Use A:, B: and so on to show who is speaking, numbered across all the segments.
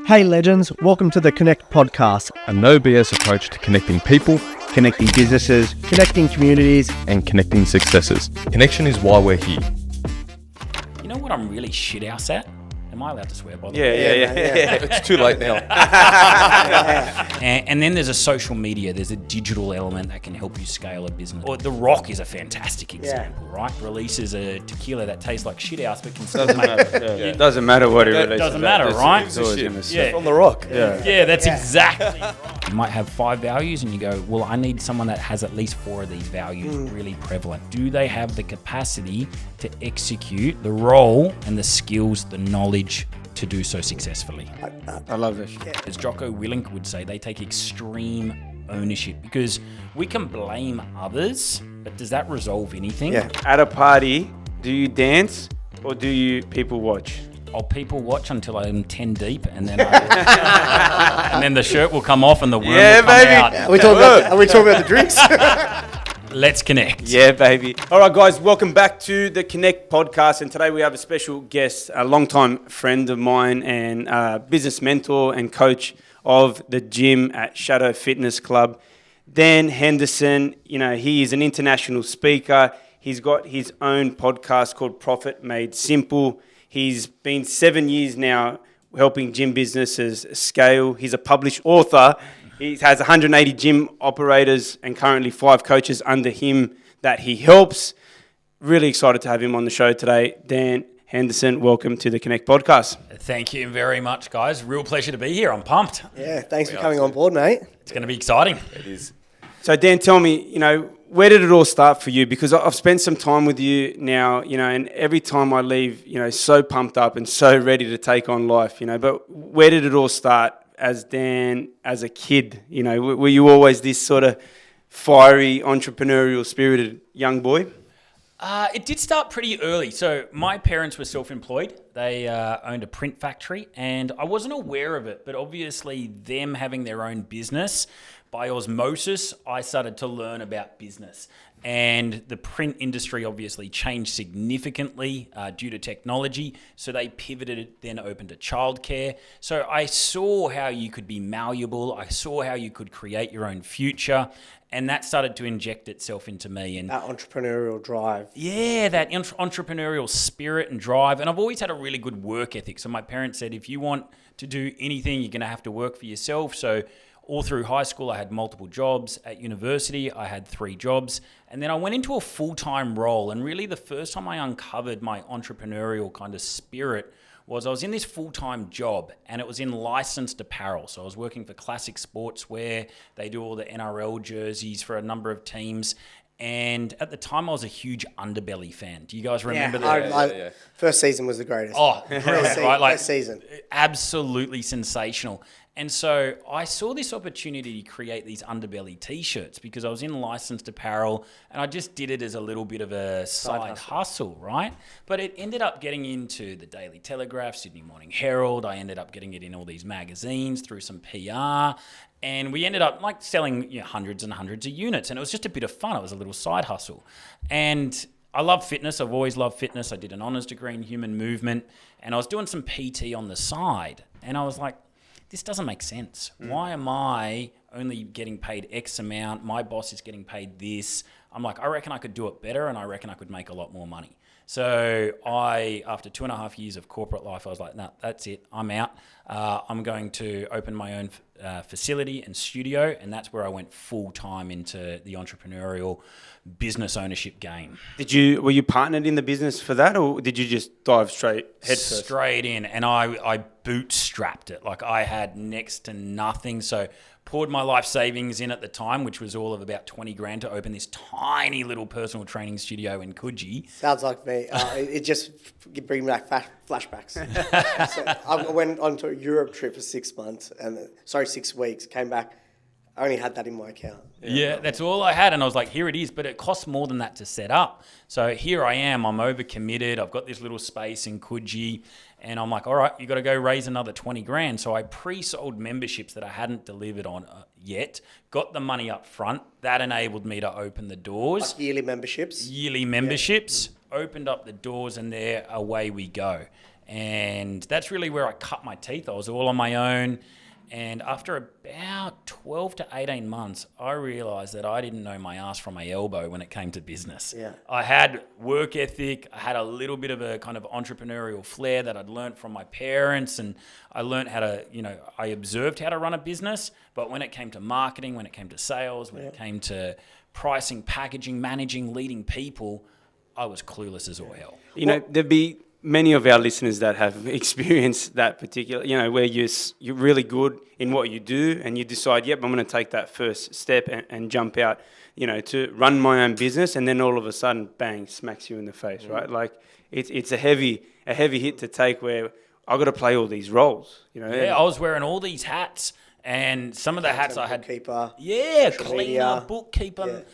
A: Hey legends, welcome to the Connect podcast.
B: A no BS approach to connecting people,
C: connecting businesses,
A: Connecting communities.
B: and connecting successes. Connection is why we're here.
D: You know what I'm really shit house at? Am I allowed to swear, by the way?
C: Yeah.
B: It's too late now.
D: And then there's a social media, there's a digital element that can help you scale a business. Or The Rock is a fantastic example, right? Releases a tequila that tastes like shit house, but can still make
C: It doesn't matter what it releases.
D: Doesn't matter, right?
C: It's always gonna
D: Yeah.
B: From The Rock.
D: Yeah, that's exactly right. You might have 5 values and you go, well, I need someone that has at least 4 of these values really prevalent. Do they have the capacity to execute the role and the skills, the knowledge to do so successfully?
C: I love this.
D: As Jocko Willink would say, they take extreme ownership because we can blame others, but does that resolve anything?
C: Yeah. At a party, do you dance or do you people watch?
D: I'll people watch until I'm 10 deep, and then and then the shirt will come off and the worm will come out.
A: Are we talking about the drinks?
D: Let's connect.
C: Yeah, baby. All right, guys, welcome back to the Connect podcast. And today we have a special guest, a longtime friend of mine and business mentor and coach of the gym at Shadow Fitness Club, Dan Henderson. You know, he is an international speaker. He's got his own podcast called Profit Made Simple. He's been 7 years now helping gym businesses scale. He's a published author. He has 180 gym operators and currently 5 coaches under him that he helps. Really excited to have him on the show today. Dan Henderson, welcome to the Connect podcast.
D: Thank you very much, guys. Real pleasure to be here. I'm pumped.
A: Yeah, thanks for coming on board, mate.
D: It's going to be exciting.
B: It is.
C: So Dan, tell me, where did it all start for you? Because I've spent some time with you now, and every time I leave, so pumped up and so ready to take on life, but where did it all start? As Dan, as a kid, were you always this sort of fiery, entrepreneurial, spirited young boy?
D: It did start pretty early. So my parents were self-employed. They owned a print factory, and I wasn't aware of it. But obviously, them having their own business, by osmosis, I started to learn about business. And the print industry obviously changed significantly due to technology. So they pivoted, then opened a childcare. So I saw how you could be malleable. I saw how you could create your own future. And that started to inject itself into me. And
A: That entrepreneurial drive.
D: yeah, that entrepreneurial spirit and drive. And I've always had a really good work ethic. So my parents said, if you want to do anything, you're going to have to work for yourself. So all through high school, I had multiple jobs. At university, I had 3 jobs. And then I went into a full-time role. And really the first time I uncovered my entrepreneurial kind of spirit was I was in this full-time job, and it was in licensed apparel. So I was working for Classic Sportswear. They do all the NRL jerseys for a number of teams. And at the time, I was a huge Underbelly fan. Do you guys remember that?
A: First season was the greatest.
D: Oh, brilliant, right? Like,
A: First season.
D: Absolutely sensational. And so I saw this opportunity to create these Underbelly t-shirts because I was in licensed apparel and I just did it as a little bit of a side hustle, right? But it ended up getting into the Daily Telegraph, Sydney Morning Herald. I ended up getting it in all these magazines through some PR. And we ended up selling hundreds and hundreds of units. And it was just a bit of fun. It was a little side hustle. And I love fitness. I've always loved fitness. I did an honours degree in human movement. And I was doing some PT on the side. And I was like, this doesn't make sense. Why am I only getting paid X amount? My boss is getting paid this. I'm like, I reckon I could do it better and I reckon I could make a lot more money. So after 2.5 years of corporate life, I was like, no, that's it. I'm out. I'm going to open my own facility and studio. And that's where I went full time into the entrepreneurial business ownership game.
C: Were you partnered in the business for that, or did you just dive straight head first?
D: Straight in, and I bootstrapped it. Like I had next to nothing, so poured my life savings in at the time, which was all of about 20 grand to open this tiny little personal training studio in Coogee.
A: Sounds like me. It just brings back flashbacks. So I went on to a Europe trip for 6 months, 6 weeks, came back. I only had that in my account.
D: Yeah, that's all I had. And I was like, here it is. But it costs more than that to set up. So here I am. I'm overcommitted. I've got this little space in Coogee. And I'm like, all right, you got to go raise another 20 grand. So I pre-sold memberships that I hadn't delivered on yet, got the money up front. That enabled me to open the doors.
A: Like yearly memberships?
D: Yearly memberships, opened up the doors, and there away we go. And that's really where I cut my teeth. I was all on my own. And after about 12 to 18 months, I realised that I didn't know my ass from my elbow when it came to business.
A: Yeah.
D: I had work ethic. I had a little bit of a kind of entrepreneurial flair that I'd learnt from my parents. And I learnt how to, I observed how to run a business. But when it came to marketing, when it came to sales, when it came to pricing, packaging, managing, leading people, I was clueless as all hell.
C: There'd be many of our listeners that have experienced that particular, where you're really good in what you do and you decide, yep, I'm going to take that first step and jump out, to run my own business, and then all of a sudden, bang, smacks you in the face, right? Like it's a heavy hit to take where I got to play all these roles,
D: Yeah, I was wearing all these hats. And some of the hats I had,
A: bookkeeper,
D: cleaner,
A: media.
D: bookkeeper,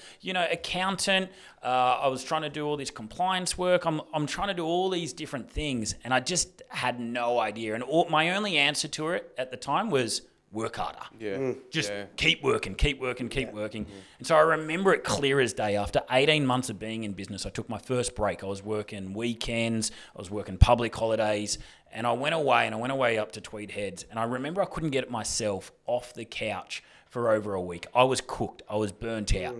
D: accountant. I was trying to do all this compliance work. I'm trying to do all these different things, and I just had no idea. And my only answer to it at the time was work harder.
B: Yeah.
D: Keep working. And so I remember it clear as day. After 18 months of being in business, I took my first break. I was working weekends. I was working public holidays. And I went away up to Tweed Heads. And I remember I couldn't get myself off the couch for over a week. I was cooked. I was burnt out.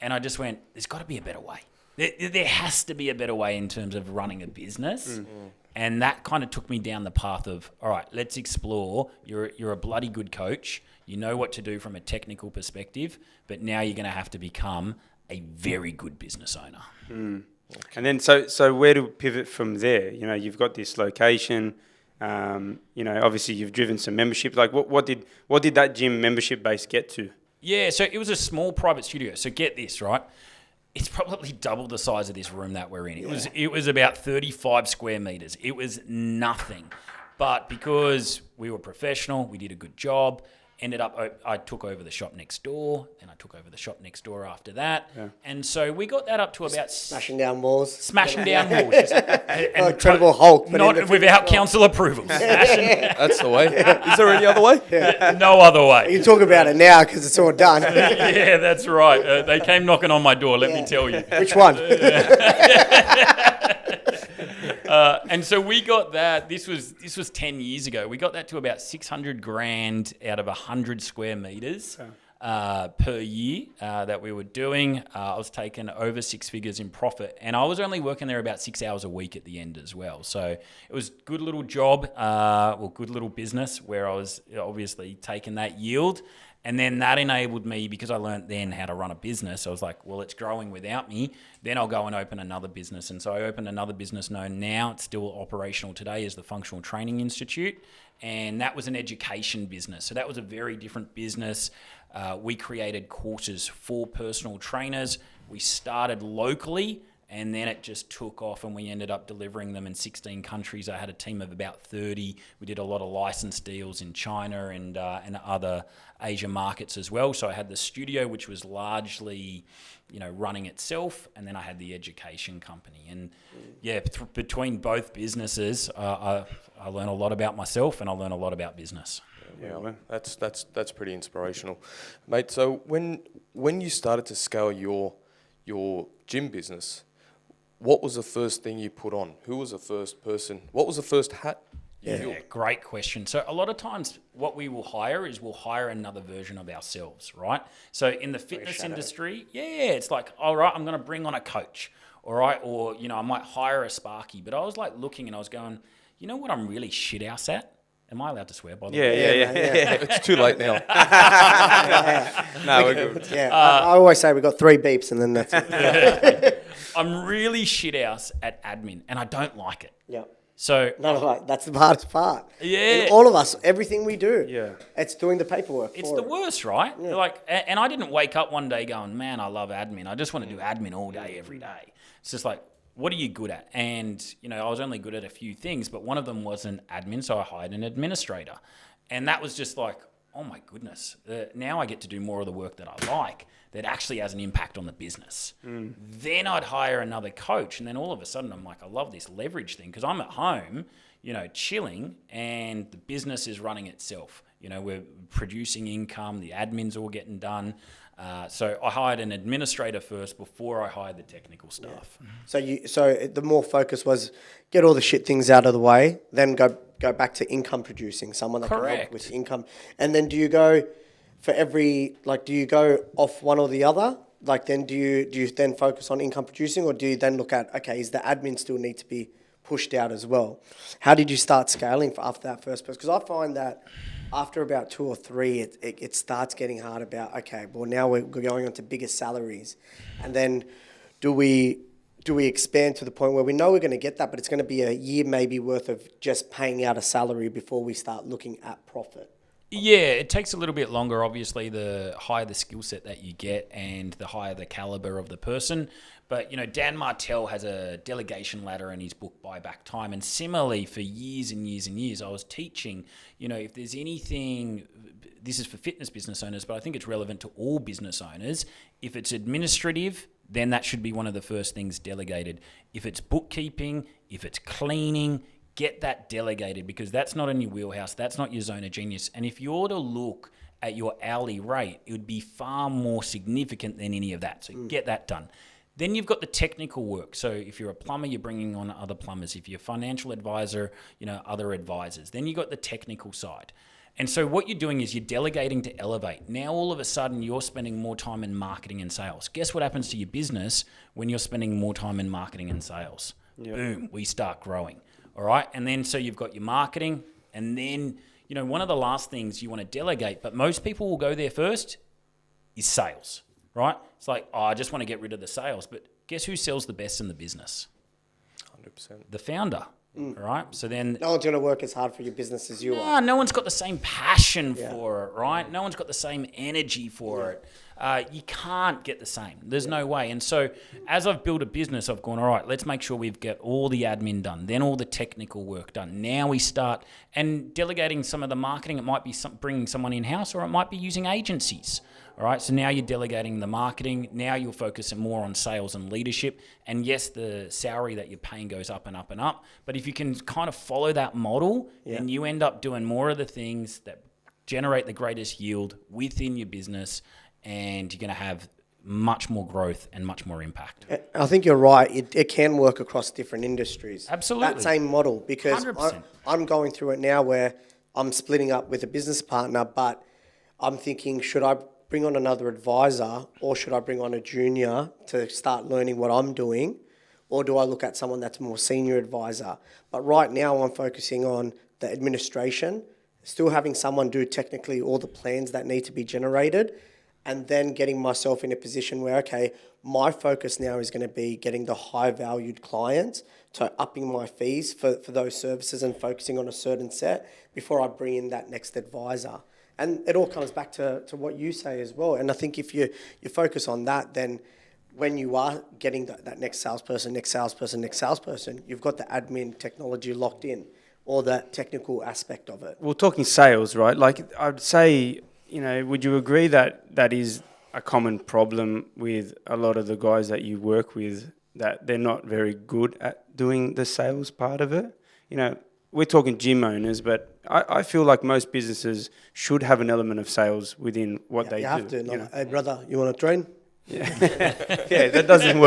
D: And I just went, there's got to be a better way. There has to be a better way in terms of running a business. And that kind of took me down the path of, all right, let's explore. You're a bloody good coach. You know what to do from a technical perspective. But now you're going to have to become a very good business owner.
C: And then, so where to pivot from there? You've got this location. Obviously you've driven some membership. Like, what did that gym membership base get to?
D: Yeah, so it was a small private studio. So get this, right? It's probably double the size of this room that we're in. It was about 35 square meters. It was nothing, but because we were professional, we did a good job. Ended up, I took over the shop next door, and I took over the shop next door after that. Yeah. And so we got that up to about...
A: Smashing down walls.
D: Incredible
A: Hulk. But
D: not without council approval.
B: That's the way. Is there any other way?
D: No other way.
A: You can talk about it now because it's all done.
D: Yeah, that's right. They came knocking on my door, let me tell you.
A: Which one?
D: And so we got that. This was 10 years ago. We got that to about 600 grand out of 100 square meters per year that we were doing. I was taking over 6 figures in profit, and I was only working there about 6 hours a week at the end as well. So it was a good little job, good little business where I was obviously taking that yield. And then that enabled me, because I learned then how to run a business, I was like, well, it's growing without me. Then I'll go and open another business. And so I opened another business known now, it's still operational today, as the Functional Training Institute. And that was an education business. So that was a very different business. We created courses for personal trainers. We started locally, and then it just took off, and we ended up delivering them in 16 countries. I had a team of about 30. We did a lot of license deals in China and other Asia markets as well. So I had the studio, which was largely, running itself, and then I had the education company. And between both businesses, I learned a lot about myself, and I learned a lot about business.
B: Yeah, well, that's pretty inspirational, mate. So when you started to scale your gym business, what was the first thing you put on? Who was the first person? What was the first hat?
D: Yeah, great question. So a lot of times what we will hire is we'll hire another version of ourselves, right? So in the fitness industry, it's like, all right, I'm going to bring on a coach, all right? Or, I might hire a Sparky. But I was like looking and I was going, you know what I'm really shit house at? Am I allowed to swear, by the way?
B: Yeah. It's too late now. No, we're good.
A: Yeah, I always say we've got 3 beeps and then that's it.
D: I'm really shit house at admin, and I don't like it.
A: Yeah.
D: So
A: that's the hardest part.
D: Yeah.
A: In all of us, everything we do.
C: Yeah.
A: It's doing the paperwork.
D: It's the worst, right? Yeah. Like, and I didn't wake up one day going, man, I love admin. I just want to do admin all day, every day. It's just like, what are you good at? And, I was only good at a few things, but one of them wasn't admin, so I hired an administrator. And that was just like, oh my goodness, now I get to do more of the work that I like that actually has an impact on the business. Then I'd hire another coach, and then all of a sudden I'm like, I love this leverage thing, because I'm at home, chilling, and the business is running itself. We're producing income, the admin's all getting done. So I hired an administrator first before I hired the technical staff.
A: So the more focus was get all the shit things out of the way, then go back to income producing, someone that can help with income. And then do you go for do you go off one or the other? Like then do you then focus on income producing, or do you then look at, okay, is the admin still need to be pushed out as well? How did you start scaling after that first person? Because I find that after about 2 or 3, it starts getting hard about, okay, well, now we're going on to bigger salaries. And then do we expand to the point where we know we're going to get that, but it's going to be a year maybe worth of just paying out a salary before we start looking at profit?
D: Yeah, it takes a little bit longer, obviously, the higher the skill set that you get and the higher the caliber of the person. But, Dan Martell has a delegation ladder in his book, Buy Back Time. And similarly, for years and years and years, I was teaching, if there's anything, this is for fitness business owners, but I think it's relevant to all business owners. If it's administrative, then that should be one of the first things delegated. If it's bookkeeping, if it's cleaning, get that delegated, because that's not in your wheelhouse. That's not your zone of genius. And if you were to look at your hourly rate, it would be far more significant than any of that. So get that done. Then you've got the technical work. So if you're a plumber, you're bringing on other plumbers. If you're a financial advisor, other advisors. Then you've got the technical side. And so what you're doing is you're delegating to elevate. Now all of a sudden you're spending more time in marketing and sales. Guess what happens to your business when you're spending more time in marketing and sales? Yep. Boom, we start growing. All right. And then so you've got your marketing, and then, one of the last things you want to delegate, but most people will go there first, is sales, right? It's like, I just want to get rid of the sales. But guess who sells the best in the business?
B: 100%.
D: The founder. All right. So then
A: no one's going to work as hard for your business as you are.
D: No one's got the same passion for it, right? No one's got the same energy for it. You can't get the same. There's no way. And so as I've built a business, I've gone, all right, let's make sure we've got all the admin done, then all the technical work done. Now we start and delegating some of the marketing. It might be bringing someone in-house, or it might be using agencies. All right, so now you're delegating the marketing. Now you're focusing more on sales and leadership. And yes, the salary that you're paying goes up and up and up. But if you can kind of follow that model, then you end up doing more of the things that generate the greatest yield within your business, and you're going to have much more growth and much more impact.
A: I think you're right. It can work across different industries.
D: Absolutely.
A: That same model, because
D: 100%.
A: I'm going through it now where I'm splitting up with a business partner, but I'm thinking, should I bring on another advisor, or should I bring on a junior to start learning what I'm doing? Or do I look at someone that's more senior advisor? But right now I'm focusing on the administration, still having someone do technically all the plans that need to be generated, and then getting myself in a position where, okay, my focus now is going to be getting the high valued clients, to upping my fees for those services and focusing on a certain set before I bring in that next advisor. And it all comes back to what you say as well. And I think if you focus on that, then when you are getting that next salesperson, you've got the admin technology locked in, or that technical aspect of it.
C: Well, talking sales, right? Like I'd say, would you agree that is a common problem with a lot of the guys that you work with, that they're not very good at doing the sales part of it? We're talking gym owners, but I feel like most businesses should have an element of sales within what they do.
A: You have to. Hey, brother, you want to train?
C: Yeah, yeah, that doesn't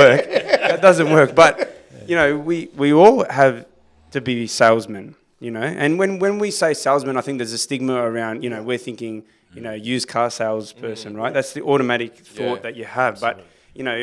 C: work. But, we all have to be salesmen, And when we say salesman, I think there's a stigma around, we're thinking, used car salesperson, right? That's the automatic thought that you have. Absolutely.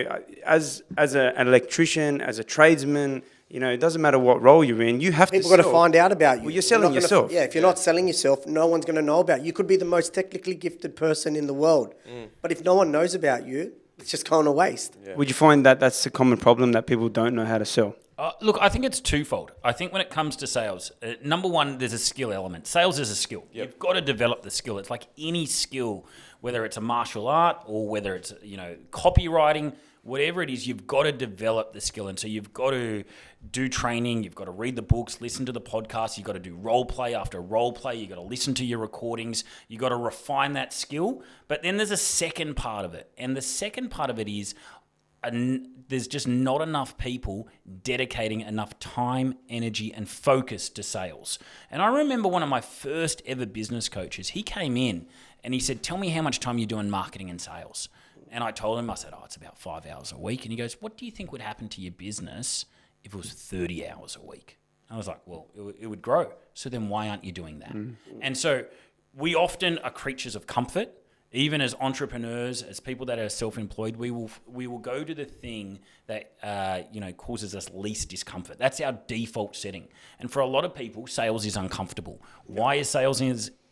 C: But, as an electrician, as a tradesman, it doesn't matter what role you're in, you have
A: People got to find out about you.
C: Well, you're selling yourself.
A: If you're not selling yourself, no one's going to know about you. You could be the most technically gifted person in the world, but if no one knows about you, it's just going to waste.
C: Yeah. Would you find that that's a common problem, that people don't know how to sell?
D: Look, I think it's twofold. I think when it comes to sales, number one, there's a skill element. Sales is a skill. Yep. You've got to develop the skill. It's like any skill, whether it's a martial art or whether it's, copywriting, whatever it is, you've got to develop the skill. And so you've got to do training, you've got to read the books, listen to the podcasts, you've got to do role play after role play, you've got to listen to your recordings, you've got to refine that skill. But then there's a second part of it. And the second part of it is, there's just not enough people dedicating enough time, energy, and focus to sales. And I remember one of my first ever business coaches, he came in and he said, tell me how much time you do in marketing and sales. And I told him, I said, it's about 5 hours a week. And he goes, what do you think would happen to your business if it was 30 hours a week? I was like, well, it would grow. So then why aren't you doing that? And so we often are creatures of comfort. Even as entrepreneurs, as people that are self-employed, we will go to the thing that causes us least discomfort. That's our default setting. And for a lot of people, sales is uncomfortable. Why is sales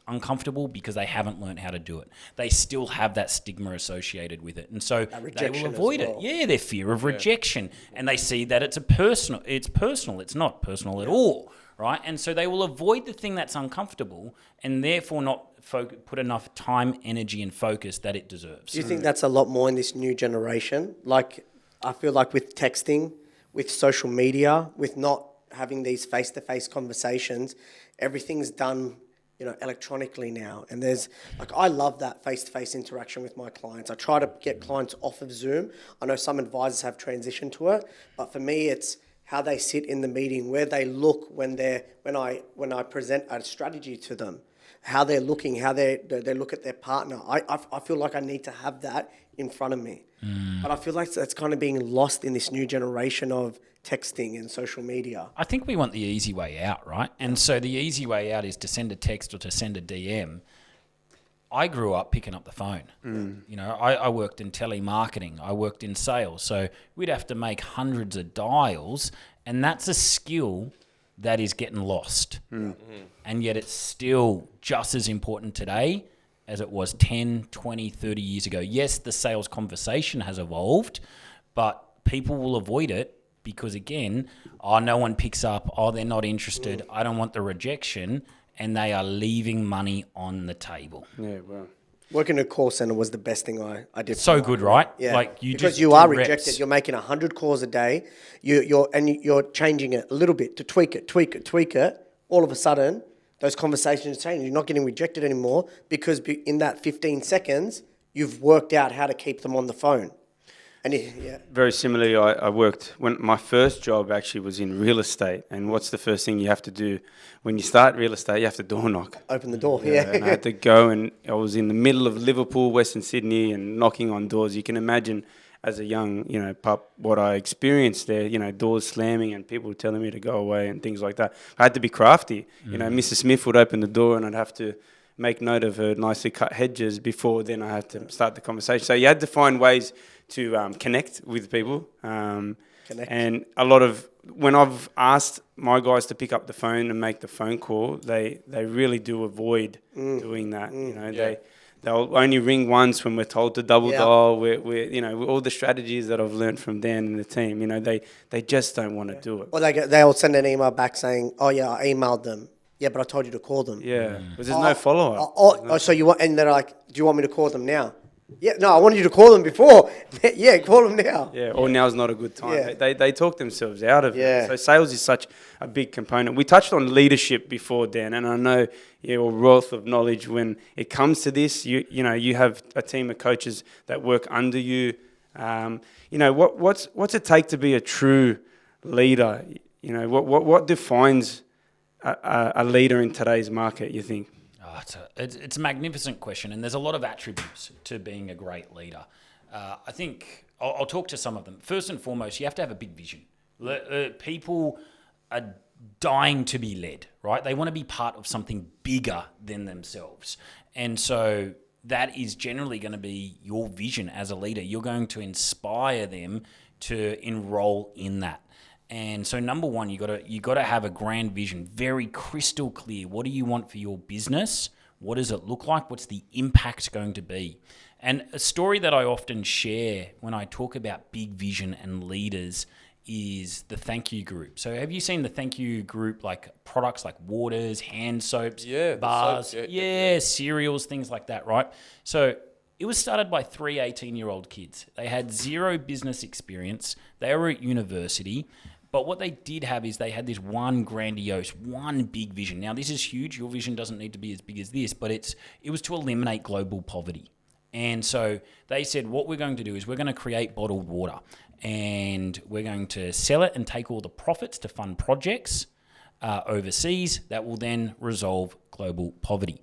D: uncomfortable? Because they haven't learned how to do it. They still have that stigma associated with it, and so they will avoid it. Yeah, their fear of rejection, and they see that it's personal. It's not personal at all, right? And so they will avoid the thing that's uncomfortable, and therefore not put enough time, energy, and focus that it deserves.
A: Do you think that's a lot more in this new generation? Like, I feel like with texting, with social media, with not having these face-to-face conversations, everything's done, electronically now. And I love that face-to-face interaction with my clients. I try to get clients off of Zoom. I know some advisors have transitioned to it, but for me, it's how they sit in the meeting, where they look when I present a strategy to them, how they're looking, how they look at their partner. I feel like I need to have that in front of me. But I feel like that's kind of being lost in this new generation of texting and social media.
D: I think we want the easy way out, right? And so the easy way out is to send a text or to send a DM. I grew up picking up the phone. I worked in telemarketing. I worked in sales. So we'd have to make hundreds of dials, and that's a skill that is getting lost. And yet it's still just as important today as it was 10, 20, 30 years ago. Yes, the sales conversation has evolved, but people will avoid it because, again, no one picks up, they're not interested, I don't want the rejection, and they are leaving money on the table.
C: Yeah, well.
A: Working in a call center was the best thing I did.
D: So good, right?
A: Yeah,
D: like
A: because you are rejected. You're making 100 calls a day. You're changing it a little bit to tweak it. All of a sudden, those conversations change. You're not getting rejected anymore because in that 15 seconds, you've worked out how to keep them on the phone. And
C: Very similarly, I worked, when my first job actually was in real estate. And what's the first thing you have to do? When you start real estate, you have to door knock.
A: Open the door, yeah.
C: And I had to go, and I was in the middle of Liverpool, Western Sydney, and knocking on doors. You can imagine as a young, pup, what I experienced there, doors slamming and people telling me to go away and things like that. I had to be crafty. Mrs. Smith would open the door and I'd have to make note of her nicely cut hedges before then I had to start the conversation. So you had to find ways to connect with people. And a lot of, when I've asked my guys to pick up the phone and make the phone call, they really do avoid doing that. They'll only ring once when we're told to double dial. We're all the strategies that I've learned from Dan and the team, they just don't want to do it.
A: Or they'll send an email back saying, I emailed them. Yeah, but I told you to call them.
C: Yeah, because there's no follow-up.
A: So you want, and they're like, do you want me to call them now? Yeah, no, I wanted you to call them before. Yeah, call them now.
C: Yeah, or now's not a good time.
A: Yeah.
C: They talk themselves out of
A: Yeah.
C: it. So sales is such a big component. We touched on leadership before, Dan, and I know you're a wealth of knowledge when it comes to this. You have a team of coaches that work under you. What's it take to be a true leader? What defines a leader in today's market, you think?
D: It's a magnificent question, and there's a lot of attributes to being a great leader. I think I'll talk to some of them. First and foremost, you have to have a big vision. People are dying to be led, right? They want to be part of something bigger than themselves. And so that is generally going to be your vision as a leader. You're going to inspire them to enroll in that. And so number one, you got to have a grand vision, very crystal clear. What do you want for your business? What does it look like? What's the impact going to be? And a story that I often share when I talk about big vision and leaders is the thank you group. So have you seen the thank you group, like products like waters, hand soaps, bars, cereals, things like that, right? So it was started by 3 18-year-old kids. They had zero business experience. They were at university. But what they did have is they had this one big vision. Now, this is huge. Your vision doesn't need to be as big as this, but it was to eliminate global poverty. And so they said, what we're going to do is we're going to create bottled water, and we're going to sell it and take all the profits to fund projects overseas that will then resolve global poverty.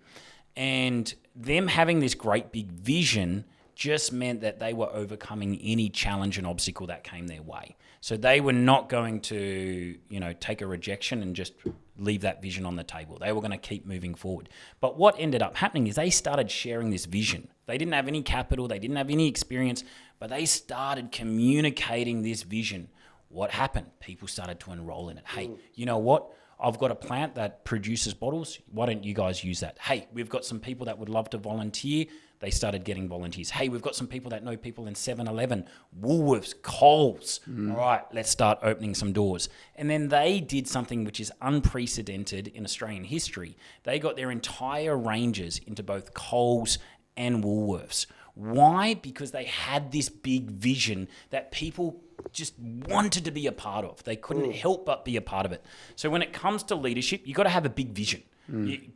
D: And them having this great big vision just meant that they were overcoming any challenge and obstacle that came their way. So they were not going to, take a rejection and just leave that vision on the table. They were going to keep moving forward. But what ended up happening is they started sharing this vision. They didn't have any capital, they didn't have any experience, but they started communicating this vision. What happened? People started to enroll in it. Hey, you know what? I've got a plant that produces bottles. Why don't you guys use that? Hey, we've got some people that would love to volunteer. They started getting volunteers. Hey, we've got some people that know people in 7-Eleven, Woolworths, Coles. All right, let's start opening some doors. And then they did something which is unprecedented in Australian history. They got their entire ranges into both Coles and Woolworths. Why? Because they had this big vision that people just wanted to be a part of. They couldn't help but be a part of it. So when it comes to leadership, you've got to have a big vision.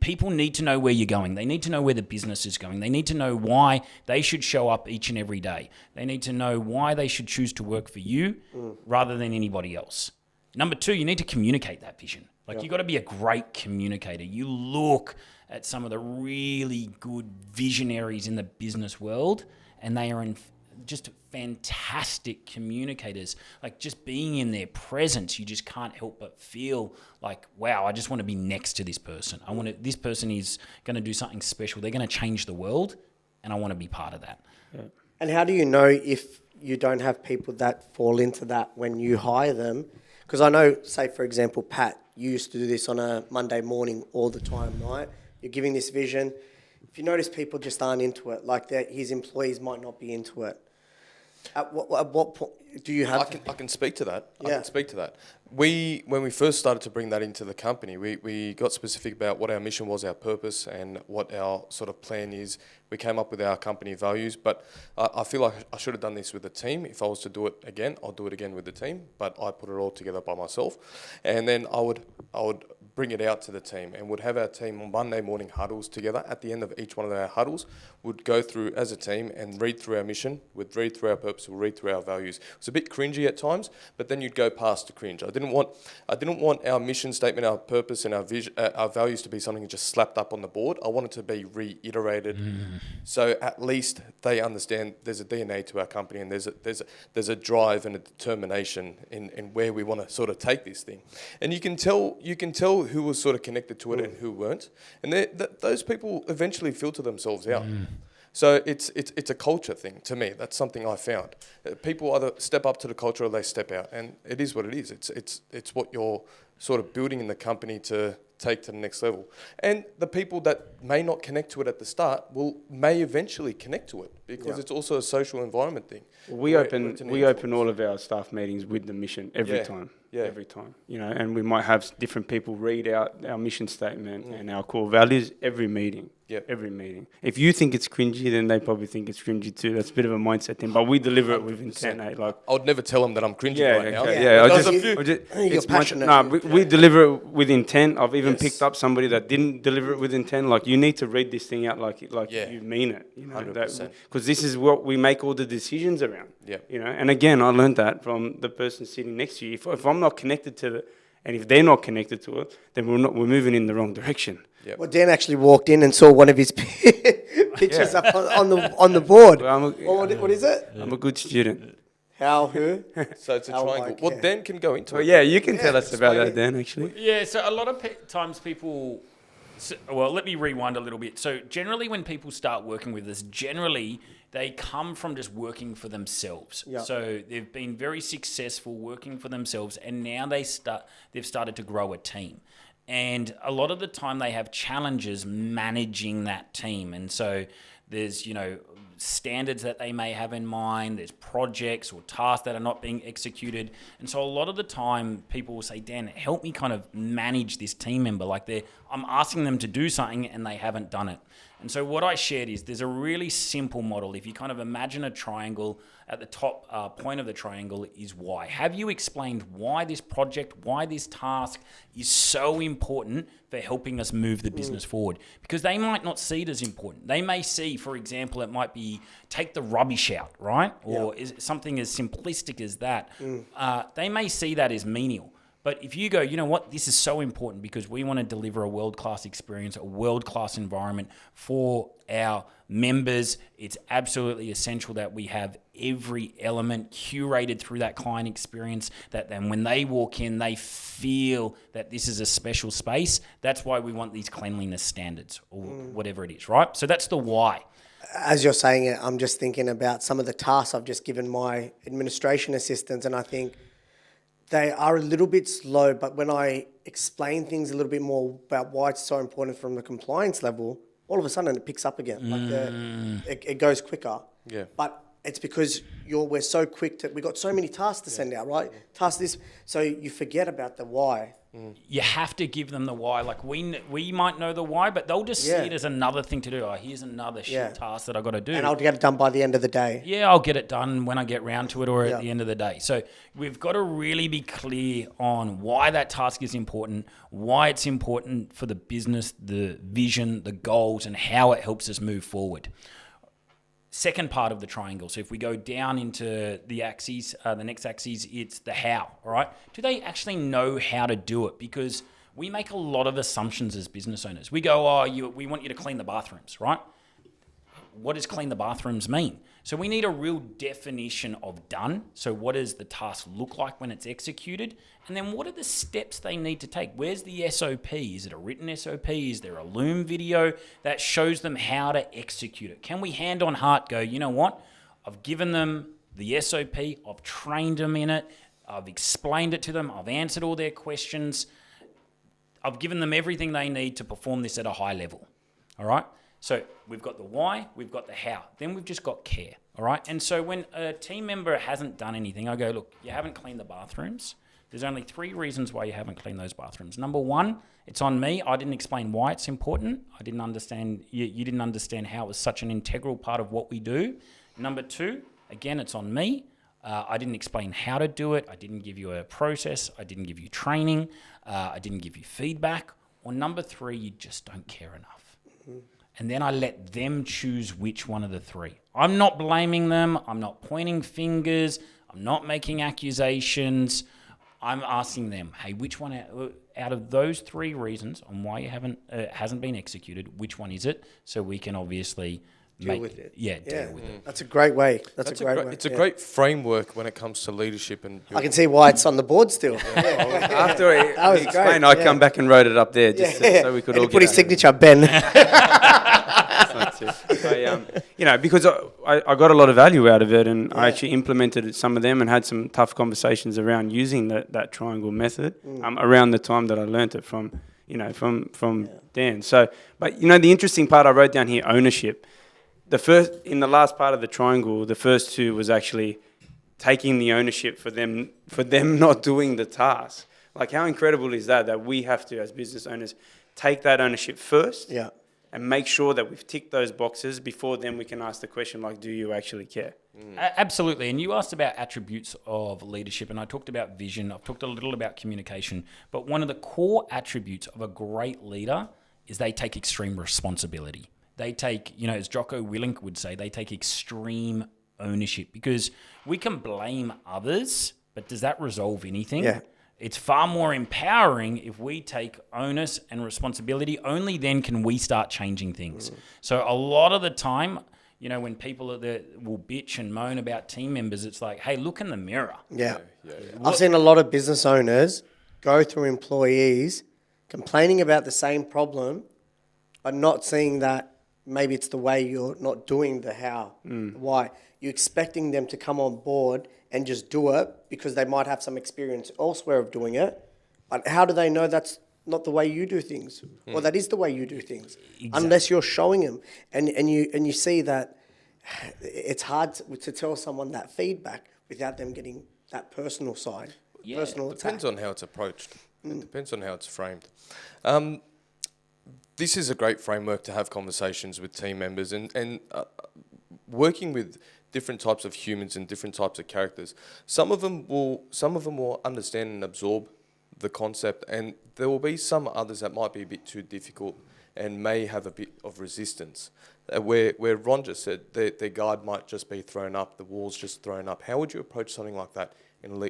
D: People need to know where you're going. They need to know where the business is going. They need to know why they should show up each and every day. They need to know why they should choose to work for you rather than anybody else. Number two, you need to communicate that vision. You've got to be a great communicator. You look at some of the really good visionaries in the business world, and they are just fantastic communicators. Just being in their presence, you just can't help but feel like, wow, I just want to be next to this person. This person is going to do something special. They're going to change the world, and I want to be part of that.
C: Yeah.
A: And how do you know if you don't have people that fall into that when you hire them? Because I know, say, for example, Pat, you used to do this on a Monday morning all the time, right? You're giving this vision. If you notice people just aren't into it, his employees might not be into it. At what point do you have?
B: I can speak to that.
A: Yeah.
B: I can speak to that. When we first started to bring that into the company, we got specific about what our mission was, our purpose, and what our sort of plan is. We came up with our company values, but I feel like I should have done this with the team. If I was to do it again, I'll do it again with the team, but I put it all together by myself. And then I would bring it out to the team and would have our team on Monday morning huddles together. At the end of each one of our huddles, would go through as a team and read through our mission, would read through our purpose, would read through our values. It was a bit cringy at times, but then you'd go past the cringe. I didn't want our mission statement, our purpose, and our vision, our values to be something just slapped up on the board. I want it to be reiterated, so at least they understand there's a DNA to our company, and there's a drive and a determination in where we want to sort of take this thing. And you can tell who was sort of connected to it and who weren't, and those people eventually filter themselves out. So it's a culture thing to me. That's something I found. People either step up to the culture or they step out, and it is what it is. It's what you're sort of building in the company to take to the next level. And the people that may not connect to it at the start may eventually connect to it, because it's also a social environment thing.
C: We open all of our staff meetings with the mission every time. Yeah. Every time, and we might have different people read out our mission statement and our core values every meeting. Yep. Every meeting. If you think it's cringy, then they probably think it's cringy too. That's a bit of a mindset thing, but we deliver it with intent. I would
B: never tell them that I'm cringy right now.
A: You're passionate.
C: We deliver it with intent. I've even picked up somebody that didn't deliver it with intent. You need to read this thing out like you mean it.
B: 100%.
C: Because this is what we make all the decisions around.
B: Yeah.
C: And again, I learned that from the person sitting next to you. If I'm not connected to it, and if they're not connected to it, then we're moving in the wrong direction.
B: Yep.
A: Well, Dan actually walked in and saw one of his pictures up on the board.
C: Well,
A: what is it?
C: I'm a good student.
A: Who?
B: So it's a triangle. Well, Dan can go into it.
C: Yeah, you can tell us about that, Dan, actually.
D: Yeah, so a lot of times people... well, let me rewind a little bit. So generally when people start working with us, generally they come from just working for themselves. Yep. So they've been very successful working for themselves, and now they've started to grow a team. And a lot of the time they have challenges managing that team. And so there's, standards that they may have in mind, there's projects or tasks that are not being executed. And so a lot of the time people will say, Dan, help me kind of manage this team member. I'm asking them to do something and they haven't done it. And so what I shared is there's a really simple model. If you kind of imagine a triangle, at the top point of the triangle is why. Have you explained why this project, why this task is so important for helping us move the business forward? Because they might not see it as important. They may see, for example, it might be take the rubbish out, right? Or is it something as simplistic as that. They may see that as menial. But if you go, you know what, this is so important because we want to deliver a world-class experience, a world-class environment for our members. It's absolutely essential that we have every element curated through that client experience, that then when they walk in, they feel that this is a special space. That's why we want these cleanliness standards or whatever it is, right? So that's the why.
A: As you're saying it, I'm just thinking about some of the tasks I've just given my administration assistants, and I think they are a little bit slow, but when I explain things a little bit more about why it's so important from the compliance level, all of a sudden it picks up again. Like it goes quicker.
B: Yeah.
A: But it's because we're so quick we got so many tasks to send out, right? Tasks this, so you forget about the why.
D: You have to give them the why. Like we might know the why, but they'll just see it as another thing to do. Oh, here's another task that I got to do.
A: And I'll get it done by the end of the day.
D: Yeah, I'll get it done when I get round to it or at the end of the day. So we've got to really be clear on why that task is important, why it's important for the business, the vision, the goals, and how it helps us move forward. Second part of the triangle. So if we go down into the axes, the next axis, it's the how, all right? Do they actually know how to do it? Because we make a lot of assumptions as business owners. We go, we want you to clean the bathrooms, right? What does clean the bathrooms mean? So we need a real definition of done. So what does the task look like when it's executed? And then what are the steps they need to take? Where's the SOP? Is it a written SOP? Is there a Loom video that shows them how to execute it? Can we hand on heart go, you know what? I've given them the SOP. I've trained them in it. I've explained it to them. I've answered all their questions. I've given them everything they need to perform this at a high level. All right? So we've got the why, we've got the how. Then we've just got care, all right? And so when a team member hasn't done anything, I go, look, you haven't cleaned the bathrooms. There's only 3 reasons why you haven't cleaned those bathrooms. Number 1, it's on me. I didn't explain why it's important. I didn't understand, you didn't understand how it was such an integral part of what we do. Number 2, again, it's on me. I didn't explain how to do it. I didn't give you a process. I didn't give you training. I didn't give you feedback. Or number 3, you just don't care enough. And then I let them choose which one of the 3. I'm not blaming them. I'm not pointing fingers. I'm not making accusations. I'm asking them, hey, which one out of those 3 reasons on why you hasn't been executed, which one is it? So we can obviously
A: deal with it.
D: Deal with it.
A: That's a great way. That's a great way.
B: It's a great framework when it comes to leadership. And
A: I can see why it's on the board still.
C: After he
A: was
C: explained,
A: great,
C: I come back and wrote it up there just so we could
A: and
C: all
A: put
C: get
A: his signature, Ben.
C: Because I got a lot of value out of it, and I actually implemented some of them and had some tough conversations around using that triangle method around the time that I learnt it from Dan. So, but the interesting part I wrote down here, ownership. In the last part of the triangle, the first 2 was actually taking the ownership for them not doing the task. Like, how incredible is that we have to, as business owners, take that ownership first and make sure that we've ticked those boxes before then we can ask the question, like, do you actually care?
D: Absolutely. And you asked about attributes of leadership, and I talked about vision. I've talked a little about communication. But one of the core attributes of a great leader is they take extreme responsibility. They take, as Jocko Willink would say, they take extreme ownership, because we can blame others, but does that resolve anything?
A: Yeah.
D: It's far more empowering if we take onus and responsibility. Only then can we start changing things. So a lot of the time, when people will bitch and moan about team members, it's like, hey, look in the mirror.
A: Yeah. I've seen a lot of business owners go through employees complaining about the same problem, but not seeing that maybe it's the way you're not doing the how, why. You're expecting them to come on board and just do it because they might have some experience elsewhere of doing it. But how do they know that's not the way you do things, or that is the way you do things? Exactly. Unless you're showing them, and you see that it's hard to tell someone that feedback without them getting that personal side, personal attack.
B: Depends on how it's approached. It depends on how it's framed. this is a great framework to have conversations with team members and working with different types of humans and different types of characters. Some of them will understand and absorb the concept, and there will be some others that might be a bit too difficult and may have a bit of resistance. Where Ron just said their guard might just be thrown up, the walls just thrown up. How would you approach something like that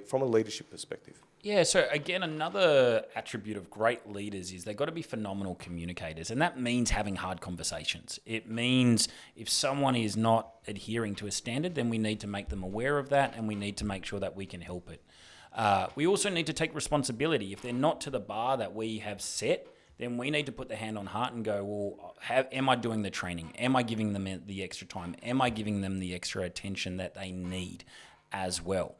B: from a leadership perspective?
D: Yeah, so again, another attribute of great leaders is they've got to be phenomenal communicators, and that means having hard conversations. It means if someone is not adhering to a standard, then we need to make them aware of that, and we need to make sure that we can help it. We also need to take responsibility. If they're not to the bar that we have set, then we need to put the hand on heart and go, well, am I doing the training? Am I giving them the extra time? Am I giving them the extra attention that they need as well?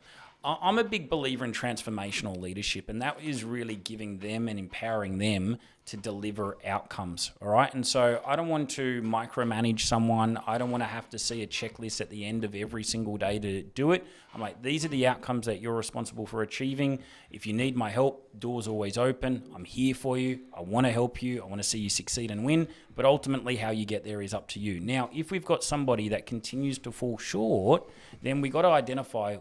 D: I'm a big believer in transformational leadership, and that is really giving them and empowering them to deliver outcomes, all right? And so I don't want to micromanage someone. I don't want to have to see a checklist at the end of every single day to do it. I'm like, these are the outcomes that you're responsible for achieving. If you need my help, door's always open. I'm here for you. I want to help you. I want to see you succeed and win. But ultimately, how you get there is up to you. Now, if we've got somebody that continues to fall short, then we got to identify,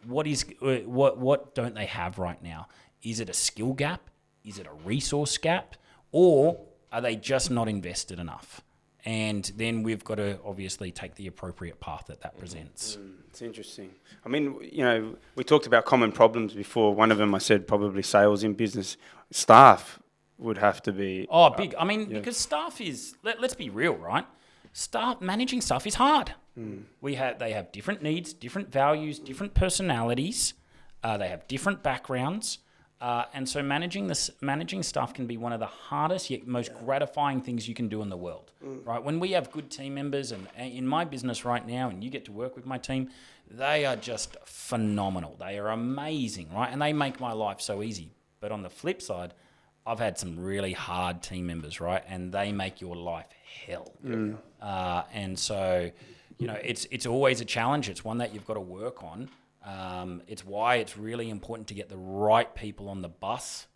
D: well, what don't they have right now? Is it a skill gap? Is it a resource gap? Or are they just not invested enough? And then we've got to obviously take the appropriate path that presents.
C: It's interesting. I mean, we talked about common problems before. One of them, I said, probably sales in business. Staff would have to be...
D: Oh, big. Because staff is... Let's be real, right? Managing staff is hard. They have different needs, different values, different personalities. They have different backgrounds. And so managing staff can be one of the hardest yet most gratifying things you can do in the world, right? When we have good team members, and in my business right now, and you get to work with my team, they are just phenomenal. They are amazing, right? And they make my life so easy. But on the flip side, I've had some really hard team members, right? And they make your life hell. And so, it's always a challenge. It's one that you've got to work on. It's why it's really important to get the right people on the bus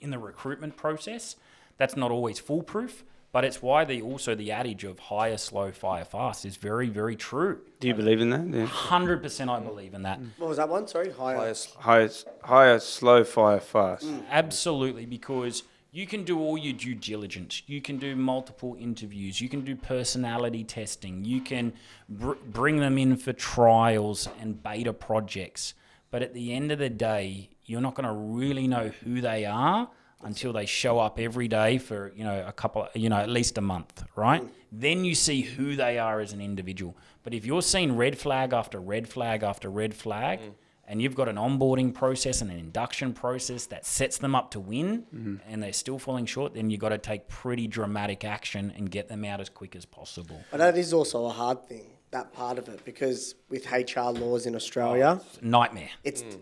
D: in the recruitment process. That's not always foolproof, but it's why the adage of hire slow, fire fast is very, very true.
C: Do you believe in that? Yeah.
D: 100% I believe in that.
A: What was that one? Sorry,
C: Hire slow, fire fast.
D: Absolutely, because you can do all your due diligence. You can do multiple interviews. You can do personality testing. You can bring them in for trials and beta projects. But at the end of the day, you're not going to really know who they are until they show up every day for, at least a month, right? Then you see who they are as an individual. But if you're seeing red flag after red flag after red flag, and you've got an onboarding process and an induction process that sets them up to win, and they're still falling short, then you've got to take pretty dramatic action and get them out as quick as possible.
A: But that is also a hard thing, that part of it, because with HR laws in Australia...
D: Nightmare.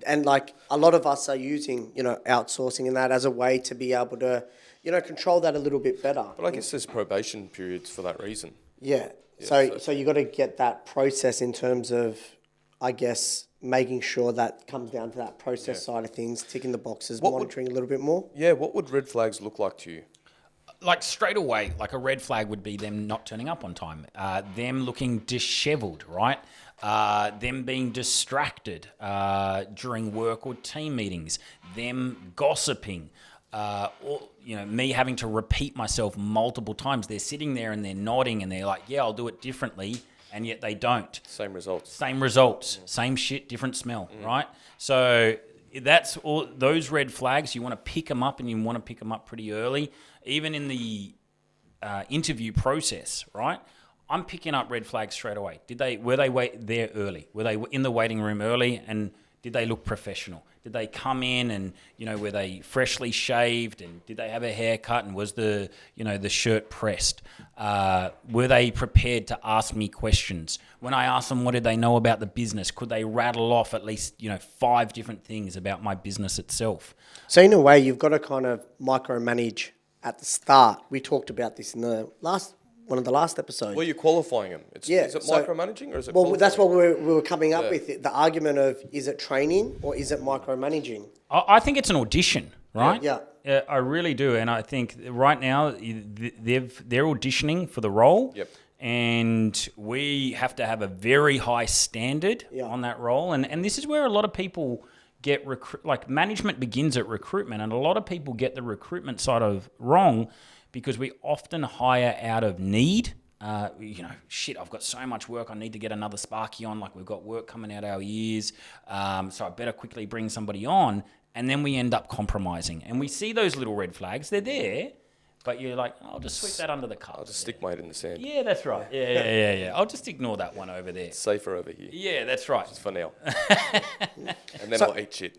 A: And like a lot of us are using, outsourcing and that as a way to be able to, control that a little bit better.
B: But I guess there's probation periods for that reason.
A: Yeah. So you got to get that process in terms of, I guess, making sure that comes down to that process side of things, ticking the boxes, monitoring a little bit more. Yeah,
B: what would red flags look like to you?
D: Like straight away, like a red flag would be them not turning up on time, them looking disheveled, right? Them being distracted during work or team meetings, them gossiping, or me having to repeat myself multiple times. They're sitting there and they're nodding and they're like, yeah, I'll do it differently. And yet they don't.
B: Same results.
D: Same shit, different smell, right? So that's all those red flags. You want to pick them up, and you want to pick them up pretty early, even in the interview process, right? I'm picking up red flags straight away. Were they there early? Were they in the waiting room early? And did they look professional? Did they come in and, were they freshly shaved, and did they have a haircut, and was the shirt pressed? Were they prepared to ask me questions? When I asked them what did they know about the business, could they rattle off at least, 5 different things about my business itself?
A: So in a way, you've got to kind of micromanage at the start. We talked about this in one of the last episodes.
B: Well, you're qualifying them. Is it micromanaging or is it
A: Well, that's what we were coming up with. The argument of, is it training or is it micromanaging?
D: I think it's an audition, right?
A: Yeah.
D: I really do, and I think right now they're auditioning for the role.
B: Yep.
D: And we have to have a very high standard on that role, and this is where a lot of people get management begins at recruitment, and a lot of people get the recruitment side of wrong because we often hire out of need. I've got so much work, I need to get another Sparky on, like we've got work coming out our ears, so I better quickly bring somebody on, and then we end up compromising. And we see those little red flags, they're there, but you're like, I'll just sweep that under the carpet.
B: I'll just stick my head in the sand.
D: Yeah, that's right. Yeah. I'll just ignore that one over there.
B: It's safer over here.
D: Yeah, that's right.
B: Just for now. And then I'll eat shit.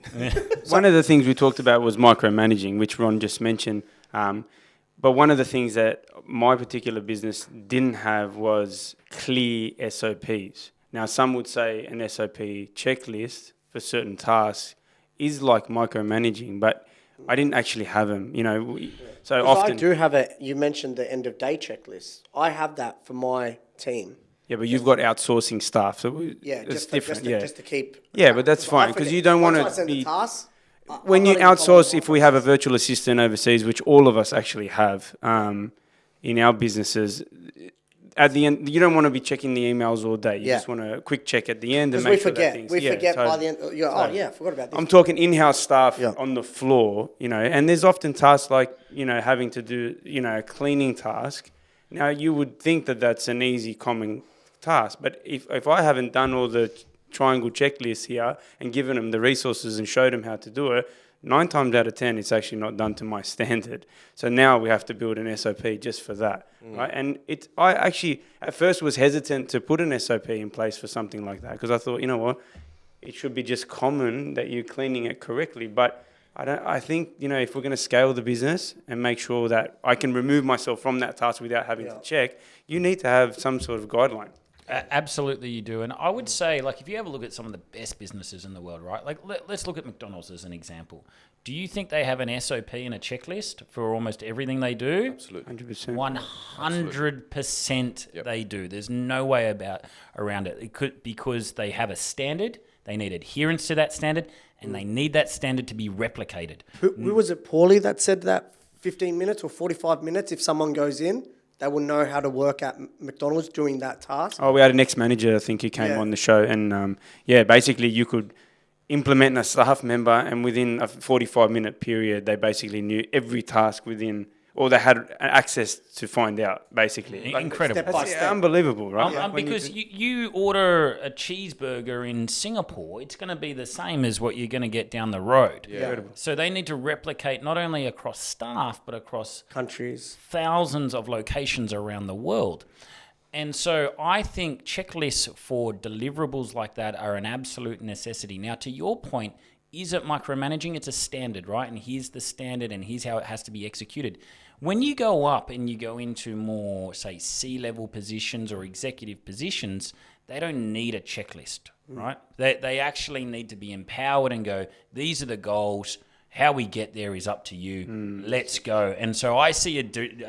C: One of the things we talked about was micromanaging, which Ron just mentioned. But one of the things that my particular business didn't have was clear SOPs. Now, some would say an SOP checklist for certain tasks is like micromanaging, but I didn't actually have them, So often,
A: I do have you mentioned the end of day checklist. I have that for my team.
C: yeah, but you've got outsourcing staff, so it's
A: Just
C: different.
A: just to keep.
C: Yeah, but that's fine,
A: I
C: 'cause
A: forget.
C: you don't
A: Once
C: wanna
A: I send the
C: be-
A: task,
C: When
A: I'm
C: you
A: not even
C: outsource,
A: following
C: if we have a virtual assistant overseas, which all of us actually have in our businesses, at the end, you don't want to be checking the emails all day. You just want a quick check at the end and
A: because
C: make
A: we
C: sure that
A: forget.
C: things...
A: We
C: yeah,
A: forget by
C: totally.
A: the end. I forgot about this.
C: I'm talking in-house staff
A: Yeah.
C: on the floor, and there's often tasks like, having to do, a cleaning task. Now, you would think that that's an easy, common task, but if I haven't done all the triangle checklists here and given them the resources and showed them how to do it, 9 times out of 10, it's actually not done to my standard. So now we have to build an SOP just for that, right? And I actually, at first, was hesitant to put an SOP in place for something like that because I thought, you know what, it should be just common that you're cleaning it correctly. But I think, if we're going to scale the business and make sure that I can remove myself from that task without having to check, you need to have some sort of guideline.
D: Absolutely, you do. And I would say, if you have a look at some of the best businesses in the world, right? Let's look at McDonald's as an example. Do you think they have an SOP and a checklist for almost everything they do?
B: Absolutely.
C: 100%.
D: 100% they do. There's no way around it. It could, because they have a standard, they need adherence to that standard, and they need that standard to be replicated.
A: Who was it, Paulie, that said that 15 minutes or 45 minutes, if someone goes in, they will know how to work at McDonald's doing that task?
C: Oh, we had an ex-manager, I think, who came on the show. And, basically you could implement a staff member and within a 45-minute period, they basically knew every task within... or they had access to find out, basically.
D: Incredible.
A: Step by
C: That's
A: step.
C: unbelievable, right?
D: Because you order a cheeseburger in Singapore, it's going to be the same as what you're going to get down the road.
B: Yeah.
D: So they need to replicate not only across staff, but across
A: Countries.
D: thousands of locations around the world. And so I think checklists for deliverables like that are an absolute necessity. Now, to your point, is it micromanaging? It's a standard, right? And here's the standard and here's how it has to be executed. When you go up and you go into more, say, C-level positions or executive positions, they don't need a checklist, right? They actually need to be empowered and go, these are the goals. How we get there is up to you. Let's go. And so I see a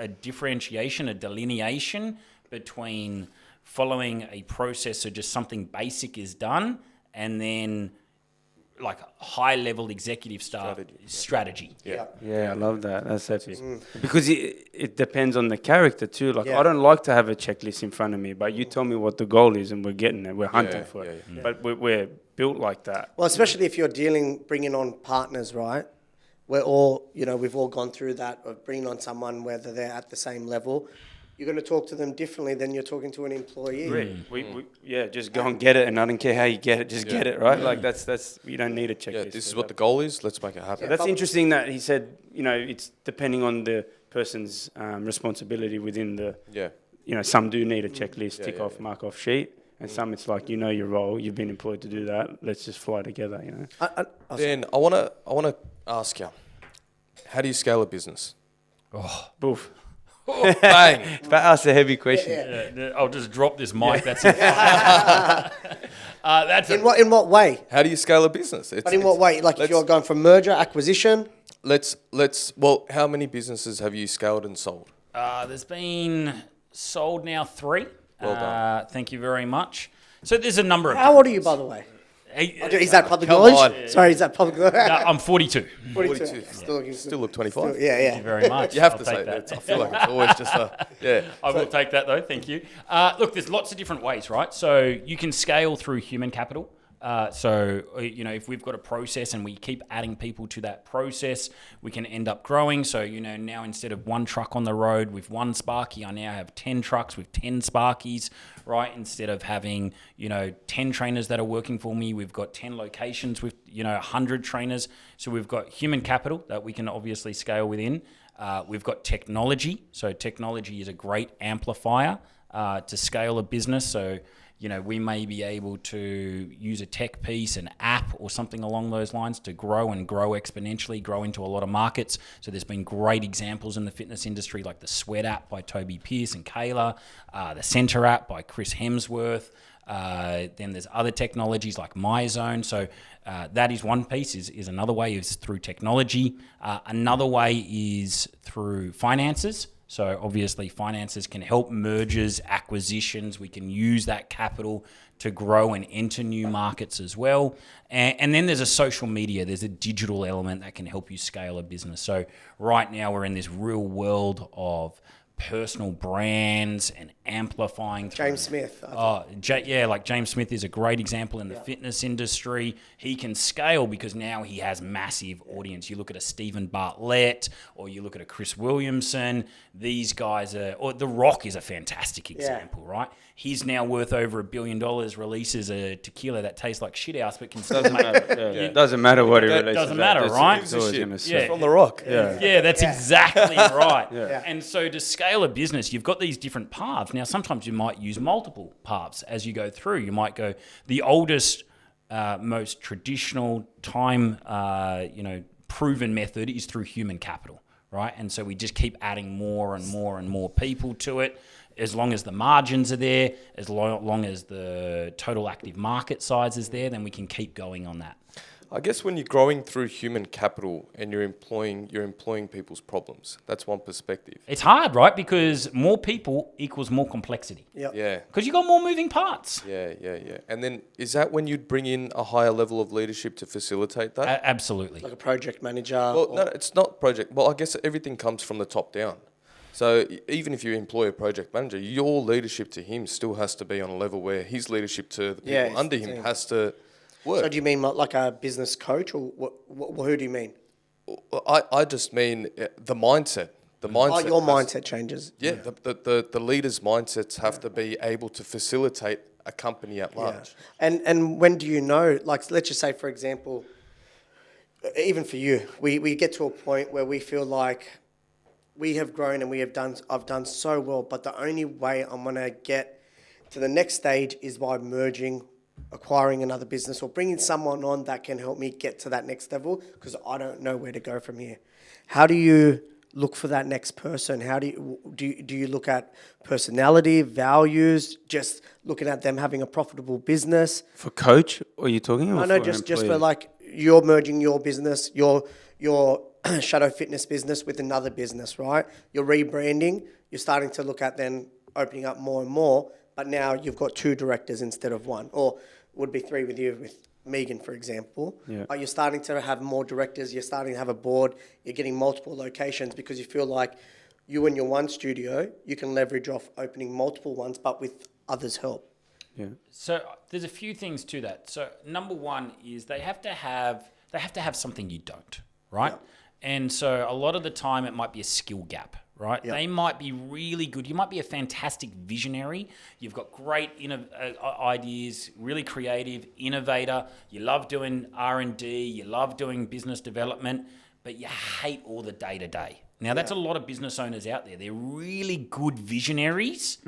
D: differentiation, a delineation between following a process, so just something basic is done, and then high-level executive staff strategy.
B: Yeah.
C: Yeah, I love that. That's epic. Because it depends on the character too.
A: Yeah.
C: I don't like to have a checklist in front of me, but you tell me what the goal is and we're getting it. We're hunting for it.
B: Yeah.
C: But we're built like that.
A: Well, especially if you're bringing on partners, right? We're all, we've all gone through that of bringing on someone, whether they're at the same level. You're going to talk to them differently than you're talking to an employee.
C: We just go and get it, and I don't care how you get it, just get it, right? Like that's you don't need a checklist.
B: Yeah, this is
C: for
B: what
C: that.
B: the goal is. Let's make it happen.
C: That's interesting that he said, it's depending on the person's responsibility within the.
B: Yeah.
C: Some do need a checklist, tick
B: yeah,
C: off, mark off sheet, and some it's like your role, you've been employed to do that. Let's just fly together,
B: Dan, I wanna ask you, how do you scale a business?
C: Boof.
B: Oh, bang!
C: That's a heavy question.
D: I'll just drop this mic. That's it.
A: In what way?
B: How do you scale a business?
A: But in what way? If you're going from merger, acquisition?
B: Well, how many businesses have you scaled and sold?
D: There's been sold now 3.
B: Well done.
D: Thank you very much. So there's a number of...
A: How old are you, by the way? Is that public
B: Come
A: knowledge?
B: on.
A: Sorry, is that public knowledge?
D: No, I'm 42.
A: 42.
B: Still look 25.
A: Yeah,
D: Thank you very much.
B: You have
D: I'll
B: to
D: take
B: say
D: that.
B: that. I feel like it's always just yeah.
D: I will take that though. Thank you. Look, there's lots of different ways, right? So you can scale through human capital. If we've got a process and we keep adding people to that process, we can end up growing. So, now instead of one truck on the road with one Sparky, I now have 10 trucks with 10 Sparkies, right? Instead of having, 10 trainers that are working for me, we've got 10 locations with, 100 trainers. So we've got human capital that we can obviously scale within. We've got technology. So technology is a great amplifier to scale a business. So, we may be able to use a tech piece, an app or something along those lines to grow exponentially, grow into a lot of markets. So there's been great examples in the fitness industry like the Sweat app by Toby Pierce and Kayla, the Center app by Chris Hemsworth. Then there's other technologies like MyZone. So that is one piece, is another way is through technology. Another way is through finances. So obviously finances can help mergers, acquisitions. We can use that capital to grow and enter new markets as well. And then there's a social media. There's a digital element that can help you scale a business. So right now we're in this real world of personal brands and amplifying.
A: James Smith.
D: Like James Smith is a great example in the fitness industry. He can scale because now he has massive audience. You look at a Stephen Bartlett or you look at a Chris Williamson. These guys or The Rock is a fantastic example, right? He's now worth over $1 billion, releases a tequila that tastes like shit house, but can still make
C: it doesn't matter what he releases.
D: Doesn't matter, right?
B: Gives a shit.
D: Yeah.
B: From The Rock.
D: Yeah, that's exactly right.
A: Yeah.
D: And so to scale a business, you've got these different paths. Now, sometimes you might use multiple paths as you go through. You might go the oldest, most traditional time, proven method is through human capital, right? And so we just keep adding more and more and more people to it. As long as the margins are there, as long as the total active market size is there, then we can keep going on that.
B: I guess when you're growing through human capital and you're employing people's problems, that's one perspective.
D: It's hard, right? Because more people equals more complexity.
A: Yep.
B: Yeah.
D: Because you got more moving parts.
B: Yeah. And then is that when you'd bring in a higher level of leadership to facilitate that?
D: Absolutely.
A: Like a project manager.
B: Well, no, it's not project. Well, I guess everything comes from the top down. So even if you employ a project manager, your leadership to him still has to be on a level where his leadership to the people under him has to work.
A: So do you mean like a business coach, or who do you mean?
B: I just mean the mindset. The mindset.
A: Your mindset changes.
B: Yeah, the leaders' mindsets have to be able to facilitate a company at large.
A: Yeah. And when do you know? Like, let's just say, for example, even for you, we get to a point where we feel like we have grown and I've done so well, but the only way I'm going to get to the next stage is by merging, acquiring another business, or bringing someone on that can help me get to that next level, because I don't know where to go from here. How do you look for that next person? How do you look at personality, values, just looking at them having a profitable business?
C: For coach, or are you talking?
A: I know, just for like, you're merging your business, your Shadow Fitness business with another business, right? You're rebranding. You're starting to look at then opening up more and more, but now you've got 2 directors instead of 1, or would be 3 with you, with Megan, for example.
C: Yeah.
A: But you're starting to have more directors. You're starting to have a board. You're getting multiple locations because you feel like you and your one studio, you can leverage off opening multiple ones, but with others' help.
C: Yeah.
D: So there's a few things to that. So number one is they have to have something you don't, right?
A: Yeah.
D: And so a lot of the time it might be a skill gap, right?
A: Yeah.
D: They might be really good. You might be a fantastic visionary. You've got great ideas, really creative, innovator. You love doing R&D. You love doing business development, but you hate all the day-to-day. Now, that's a lot of business owners out there. They're really good visionaries,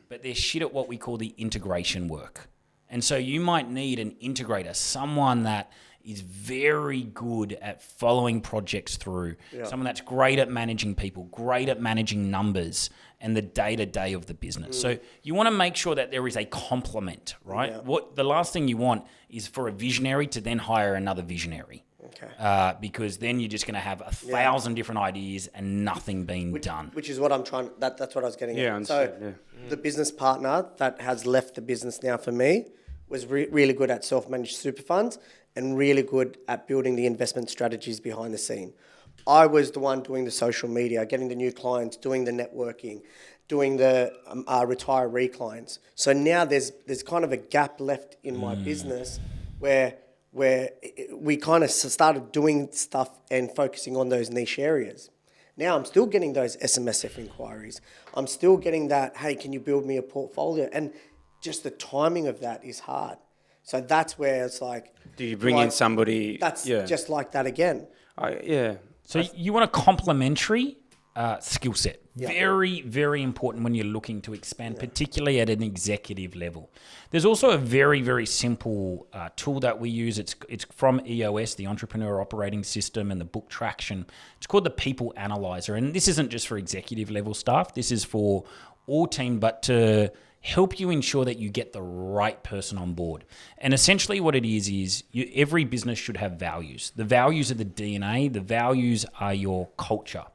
D: but they're shit at what we call the integration work. And so you might need an integrator, someone that is very good at following projects through, someone that's great at managing people, great at managing numbers and the day-to-day of the business. So you want to make sure that there is a complement, right?
A: Yeah.
D: What the last thing you want is for a visionary to then hire another visionary.
A: Okay.
D: Because then you're just going to have 1,000 different ideas and nothing being done.
A: Which is what I'm trying. That's what I was getting at.
C: Yeah,
A: So the business partner that has left the business now for me, was really good at self-managed super funds and really good at building the investment strategies behind the scene. I was the one doing the social media, getting the new clients, doing the networking, doing the retiree clients. So now there's kind of a gap left in my business where we kind of started doing stuff and focusing on those niche areas. Now I'm still getting those SMSF inquiries. I'm still getting that, hey, can you build me a portfolio? And just the timing of that is hard. So that's where it's like...
C: Do you bring in somebody...
A: That's just like that again.
D: So you want a complementary skill set.
A: Yeah.
D: Very, very important when you're looking to expand, particularly at an executive level. There's also a very, very simple tool that we use. It's from EOS, the Entrepreneur Operating System, and the book Traction. It's called the People Analyzer. And this isn't just for executive level staff. This is for all team, but to help you ensure that you get the right person on board. And essentially what it is every business should have values. The values are the DNA. The values are your culture.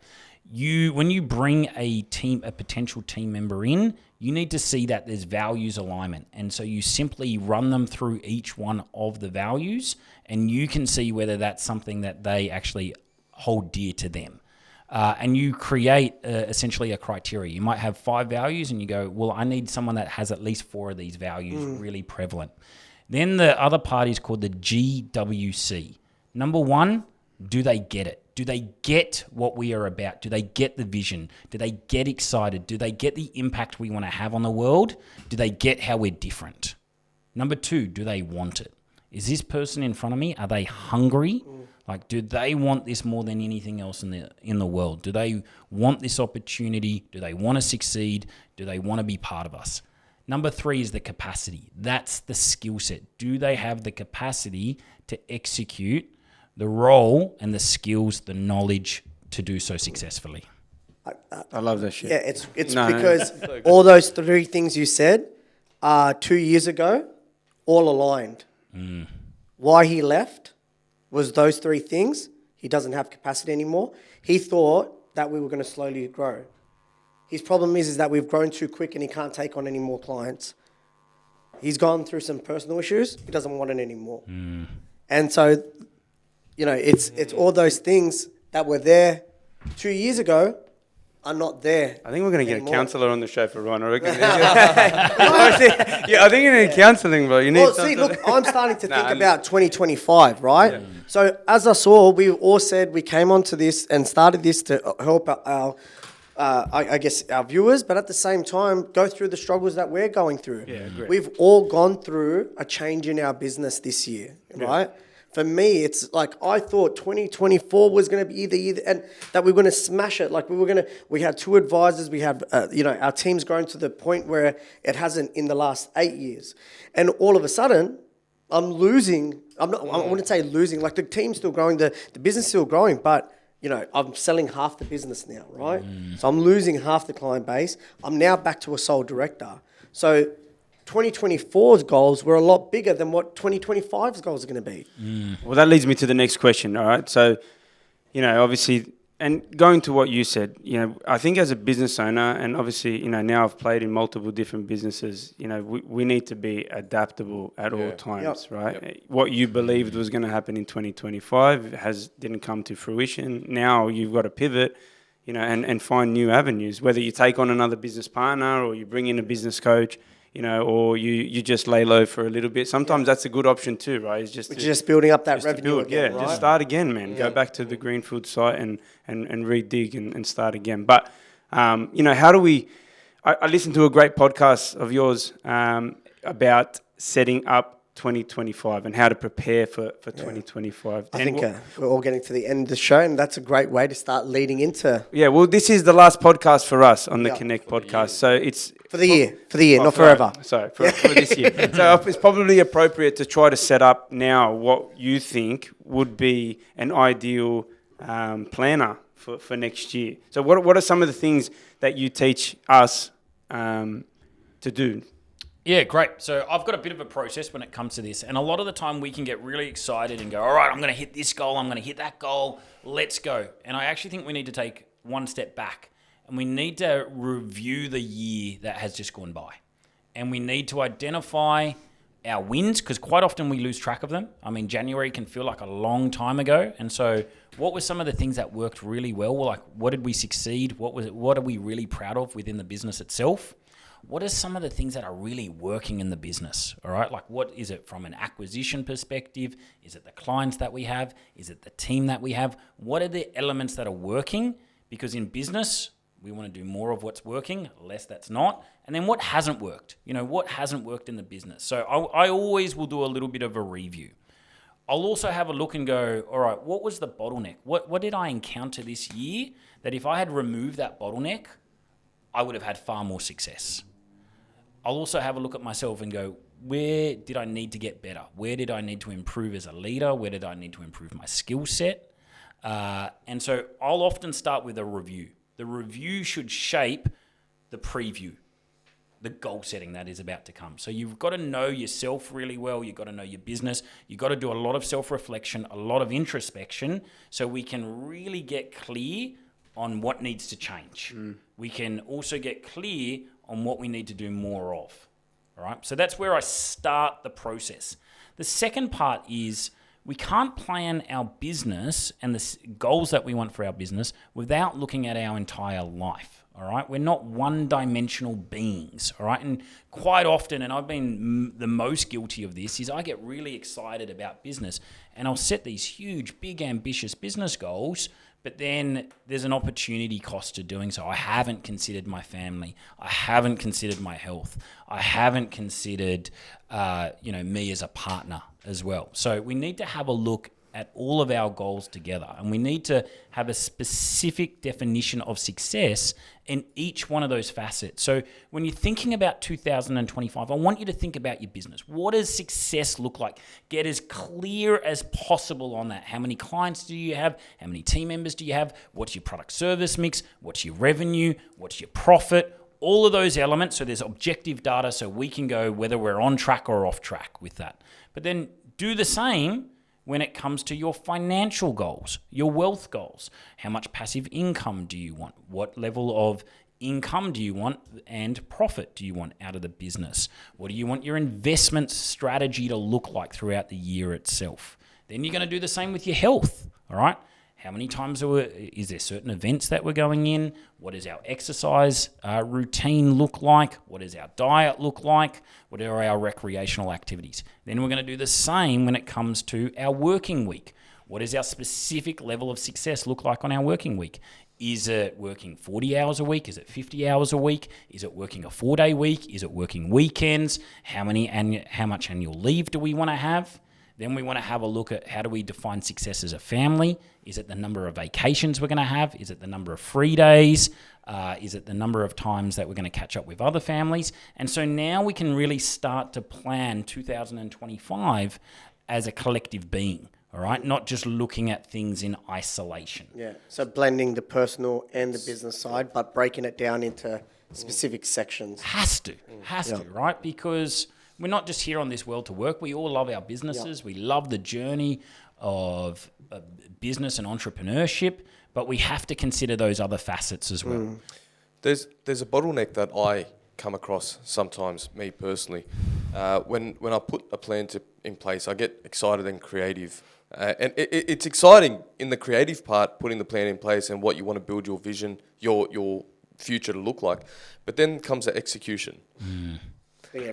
D: When you bring a potential team member in, you need to see that there's values alignment. And so you simply run them through each one of the values, and you can see whether that's something that they actually hold dear to them. And you create essentially a criteria. You might have 5 values and you go, well, I need someone that has at least 4 of these values really prevalent. Then the other part is called the GWC. Number 1, do they get it? Do they get what we are about? Do they get the vision? Do they get excited? Do they get the impact we want to have on the world? Do they get how we're different? Number 2, do they want it? Is this person in front of me, are they hungry? Like, do they want this more than anything else in the world? Do they want this opportunity? Do they want to succeed? Do they want to be part of us? Number 3 is the capacity. That's the skill set. Do they have the capacity to execute the role and the skills, the knowledge to do so successfully?
C: I love that shit.
A: Yeah, it's because all those 3 things you said 2 years ago, all aligned. Why he left was those 3 things. He doesn't have capacity anymore. He thought that we were going to slowly grow. His problem is that we've grown too quick and he can't take on any more clients. He's gone through some personal issues. He doesn't want it anymore. And so, it's all those things that were there 2 years ago are not there.
C: I think we're going to get a counsellor on the show for Ron. I reckon. I think you need counselling, bro. You need.
A: Well, see, look, I'm starting to think about 2025, right? Yeah. So as I saw, we all said we came onto this and started this to help our viewers, but at the same time, go through the struggles that we're going through.
C: Yeah, agree.
A: We've all gone through a change in our business this year, right? For me, it's like I thought 2024 was going to be either and that we were going to smash it. Like we had 2 advisors. We had, our team's grown to the point where it hasn't in the last 8 years. And all of a sudden, I'm losing. I wouldn't say losing. Like the team's still growing, the business is still growing, but I'm selling half the business now, right? So I'm losing half the client base. I'm now back to a sole director. So 2024's goals were a lot bigger than what 2025's goals are going to be.
C: Well, that leads me to the next question, all right? So, obviously, and going to what you said, I think as a business owner, and obviously, now I've played in multiple different businesses, we need to be adaptable at all times, right? Yep. What you believed was going to happen in 2025 didn't come to fruition. Now you've got to pivot, and find new avenues, whether you take on another business partner or you bring in a business coach, or you just lay low for a little bit. Sometimes that's a good option too, right? It's
A: just building up that revenue again, right?
C: Just start again, man. Go back to the Greenfield site and re-dig and start again. But, how do we... I listened to a great podcast of yours about setting up 2025 and how to prepare for 2025.
A: I think we're all getting to the end of the show, and that's a great way to start leading into...
C: Yeah, well, this is the last podcast for us on the Connect podcast. So it's...
A: For the year, not forever.
C: Sorry, for this year. So it's probably appropriate to try to set up now what you think would be an ideal planner for next year. So what are some of the things that you teach us to do?
D: Yeah, great. So I've got a bit of a process when it comes to this. And a lot of the time we can get really excited and go, all right, I'm going to hit this goal. I'm going to hit that goal. Let's go. And I actually think we need to take one step back. And we need to review the year that has just gone by. And we need to identify our wins, because quite often we lose track of them. I mean, January can feel like a long time ago. And so what were some of the things that worked really well? Like, what did we succeed? What are we really proud of within the business itself? What are some of the things that are really working in the business? All right. Like, what is it from an acquisition perspective? Is it the clients that we have? Is it the team that we have? What are the elements that are working? Because in business, we want to do more of what's working, less that's not. And then what hasn't worked? What hasn't worked in the business? So I always will do a little bit of a review. I'll also have a look and go, all right, what was the bottleneck? What did I encounter this year that if I had removed that bottleneck, I would have had far more success? I'll also have a look at myself and go, where did I need to get better? Where did I need to improve as a leader? Where did I need to improve my skill set? And so I'll often start with a review. The review should shape the preview, the goal setting that is about to come. So you've got to know yourself really well. You've got to know your business. You've got to do a lot of self-reflection, a lot of introspection, so we can really get clear on what needs to change. We can also get clear on what we need to do more of. All right. So that's where I start the process. The second part is we can't plan our business and the goals that we want for our business without looking at our entire life. All right. We're not one-dimensional beings. All right. And quite often, and I've been the most guilty of this, is I get really excited about business and I'll set these huge, big, ambitious business goals, but then there's an opportunity cost to doing so. I haven't considered my family. I haven't considered my health. I haven't considered, me as a partner as well. So we need to have a look at all of our goals together, and we need to have a specific definition of success in each one of those facets. So when you're thinking about 2025, I want you to think about your business. What does success look like? Get as clear as possible on that. How many clients do you have? How many team members do you have? What's your product service mix? What's your revenue? What's your profit? All of those elements, so there's objective data so we can go whether we're on track or off track with that. But then do the same when it comes to your financial goals, your wealth goals. How much passive income do you want? What level of income do you want and profit do you want out of the business? What do you want your investment strategy to look like throughout the year itself? Then you're going to do the same with your health, all right? How many times is there certain events that we're going in? What does our exercise routine look like? What does our diet look like? What are our recreational activities? Then we're going to do the same when it comes to our working week. What does our specific level of success look like on our working week? Is it working 40 hours a week? Is it 50 hours a week? Is it working a 4-day week? Is it working weekends? How much annual leave do we want to have? Then we want to have a look at how do we define success as a family? Is it the number of vacations we're going to have? Is it the number of free days? Is it the number of times that we're going to catch up with other families? And so now we can really start to plan 2025 as a collective being, all right? Not just looking at things in isolation.
A: Yeah, so blending the personal and the business side, but breaking it down into specific sections.
D: Has to, right? Because we're not just here on this world to work. We all love our businesses. We love the journey of business and entrepreneurship, but we have to consider those other facets as well.
B: There's a bottleneck that I come across sometimes, me personally. When I put a plan in place, I get excited and creative. And it's exciting in the creative part, putting the plan in place and what you want to build your vision, your future to look like. But then comes the execution.
A: I think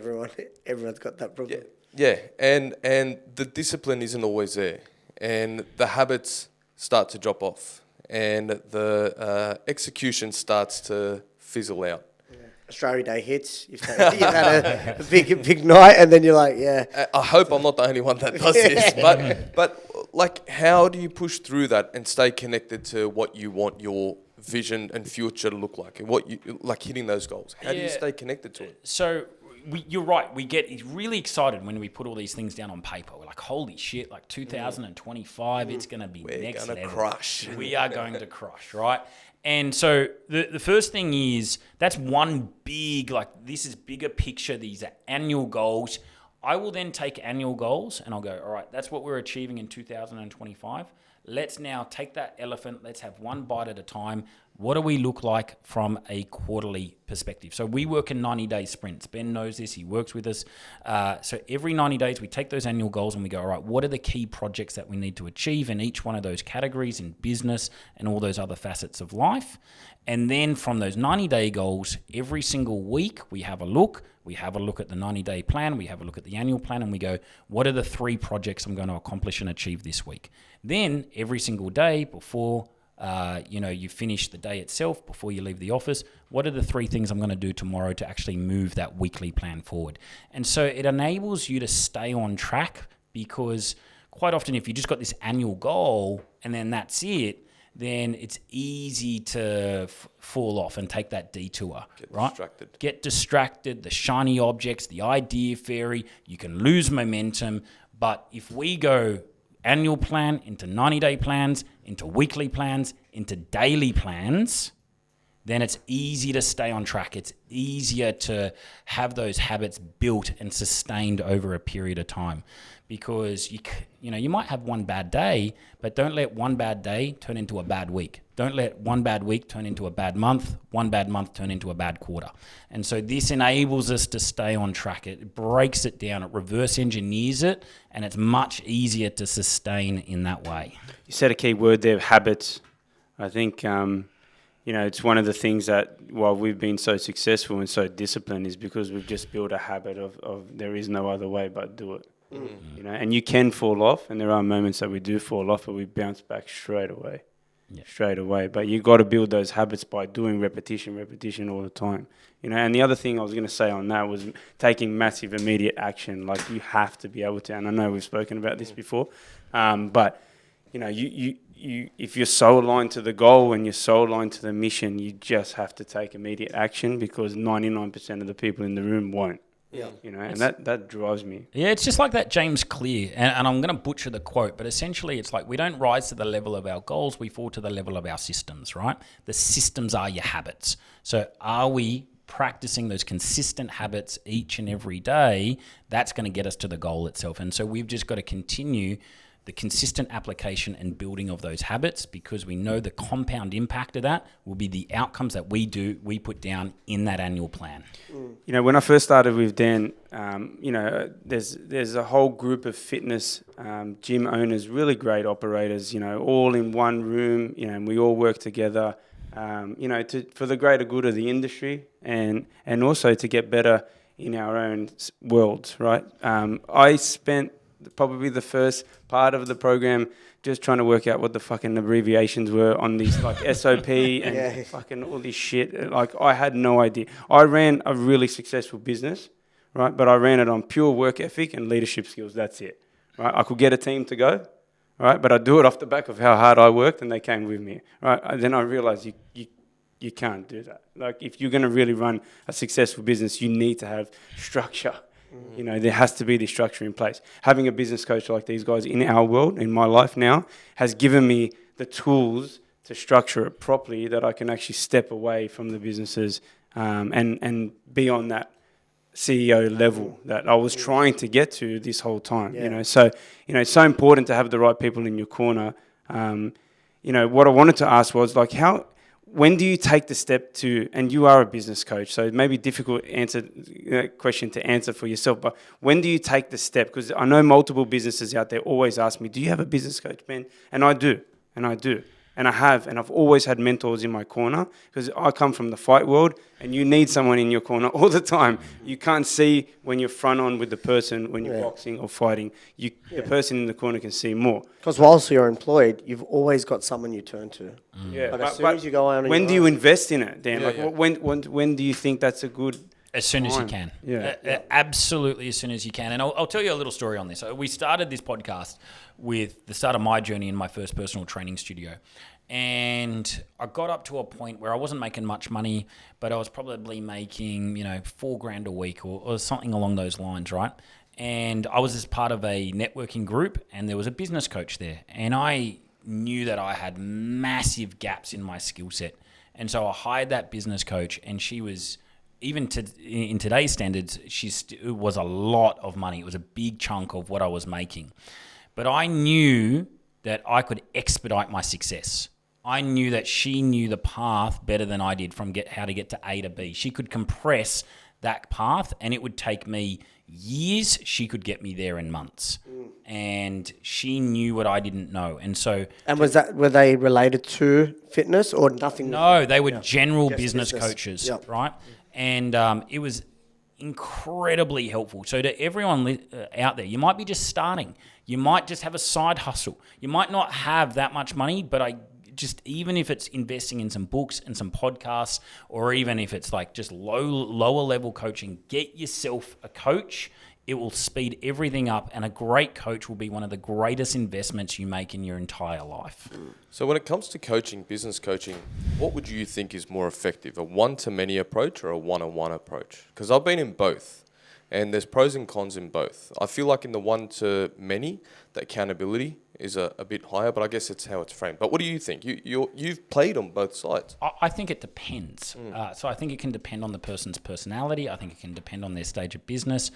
A: everyone's got that problem.
B: Yeah, and the discipline isn't always there, and the habits start to drop off, and the execution starts to fizzle out.
A: Yeah. Australia Day hits. You've had a big night, and then you're like, yeah.
B: I hope I'm not the only one that does this, but like, how do you push through that and stay connected to what you want your vision and future to look like, and what you like hitting those goals? How do you stay connected to it?
D: So you're right. We get really excited when we put all these things down on paper. We're like, holy shit, like 2025, it's going to be next level.
B: Crush.
D: We are going to crush, right? And so the first thing is, that's one big, like, this is bigger picture. These are annual goals. I will then take annual goals and I'll go, all right, that's what we're achieving in 2025. Let's now take that elephant. Let's have one bite at a time. what do we look like from a quarterly perspective? So we work in 90-day sprints. Ben knows this. He works with us. So every 90 days, we take those annual goals and we go, all right, what are the key projects that we need to achieve in each one of those categories in business and all those other facets of life? And then from those 90-day goals, every single week, we have a look. We have a look at the 90-day plan. We have a look at the annual plan and we go, what are the 3 projects I'm going to accomplish and achieve this week? Then every single day before you finish the day itself, before you leave the office, what are the 3 things I'm going to do tomorrow to actually move that weekly plan forward? And so it enables you to stay on track, because quite often if you just got this annual goal and then that's it, then it's easy to fall off and take that detour, Get distracted, the shiny objects, the idea fairy, you can lose momentum. But if we go annual plan into 90-day plans, into weekly plans, into daily plans, then it's easy to stay on track. It's easier to have those habits built and sustained over a period of time, because you might have one bad day, but don't let one bad day turn into a bad week. Don't let one bad week turn into a bad month, one bad month turn into a bad quarter. And so this enables us to stay on track. It breaks it down, it reverse engineers it, and it's much easier to sustain in that way.
C: You said a key word there, habits. I think it's one of the things that why we've been so successful and so disciplined is because we've just built a habit of there is no other way but do it. And you can fall off, and there are moments that we do fall off, but we bounce back straight away. But you got to build those habits by doing repetition all the time. And the other thing I was going to say on that was taking massive immediate action. Like, you have to be able to, and I know we've spoken about this before, but you if you're so aligned to the goal and you're so aligned to the mission, you just have to take immediate action, because 99% of the people in the room won't.
A: Yeah.
C: And that drives me.
D: Yeah, it's just like that James Clear, and I'm going to butcher the quote, but essentially it's like we don't rise to the level of our goals, we fall to the level of our systems, right? The systems are your habits. So are we practicing those consistent habits each and every day? That's going to get us to the goal itself. And so we've just got to continue the consistent application and building of those habits, because we know the compound impact of that will be the outcomes that we put down in that annual plan.
C: When I first started with Dan, there's a whole group of fitness gym owners, really great operators, all in one room, and we all work together, for the greater good of the industry and also to get better in our own worlds, right? I spent probably the first part of the program just trying to work out what the fucking abbreviations were on these, like SOP and fucking all this shit. Like, I had no idea. I ran a really successful business, right? But I ran it on pure work ethic and leadership skills. That's it, right? I could get a team to go, right? But I do it off the back of how hard I worked, and they came with me, right? And then I realized you can't do that. Like, if you're going to really run a successful business, you need to have structure. There has to be this structure in place. Having a business coach like these guys in our world, in my life now, has given me the tools to structure it properly, that I can actually step away from the businesses and be on that CEO level that I was trying to get to this whole time. So it's so important to have the right people in your corner. What I wanted to ask was, like, when do you take the step to, and you are a business coach, so it may be difficult question to answer for yourself, but when do you take the step? Because I know multiple businesses out there always ask me, do you have a business coach, Ben? And I do. And I have, and I've always had mentors in my corner, because I come from the fight world, and you need someone in your corner all the time. You can't see when you're front on with the person when you're boxing or fighting. The person in the corner can see more.
A: Because whilst you're employed, you've always got someone you turn to.
C: Yeah,
A: but as soon as you go on,
C: when do you invest in it, Dan? When do you think that's a good?
D: As soon as you can. Absolutely, as soon as you can. And I'll tell you a little story on this. We started this podcast with the start of my journey in my first personal training studio. And I got up to a point where I wasn't making much money, but I was probably making, $4,000 a week or something along those lines, right? And I was as part of a networking group, and there was a business coach there. And I knew that I had massive gaps in my skill set. And so I hired that business coach, and she was, even in today's standards, it was a lot of money. It was a big chunk of what I was making. But I knew that I could expedite my success. I knew that she knew the path better than I did from how to get to A to B. She could compress that path, and it would take me years. She could get me there in months. And she knew what I didn't know. And so...
A: And were they related to fitness or nothing?
D: No, they were general
A: Just
D: business
A: business.
D: coaches,
A: Yep.
D: right? And it was incredibly helpful. So to everyone out there, you might be just starting. You might just have a side hustle. You might not have that much money, but even if it's investing in some books and some podcasts, or even if it's like just lower level coaching, get yourself a coach. It will speed everything up, and a great coach will be one of the greatest investments you make in your entire life.
B: So when it comes to coaching, business coaching, what would you think is more effective, a one-to-many approach or a one-on-one approach? Because I've been in both, and there's pros and cons in both. I feel like in the one-to-many, the accountability is a bit higher, but I guess it's how it's framed. But what do you think? You've played on both sides.
D: I think it depends. So I think it can depend on the person's personality. I think it can depend on their stage of business.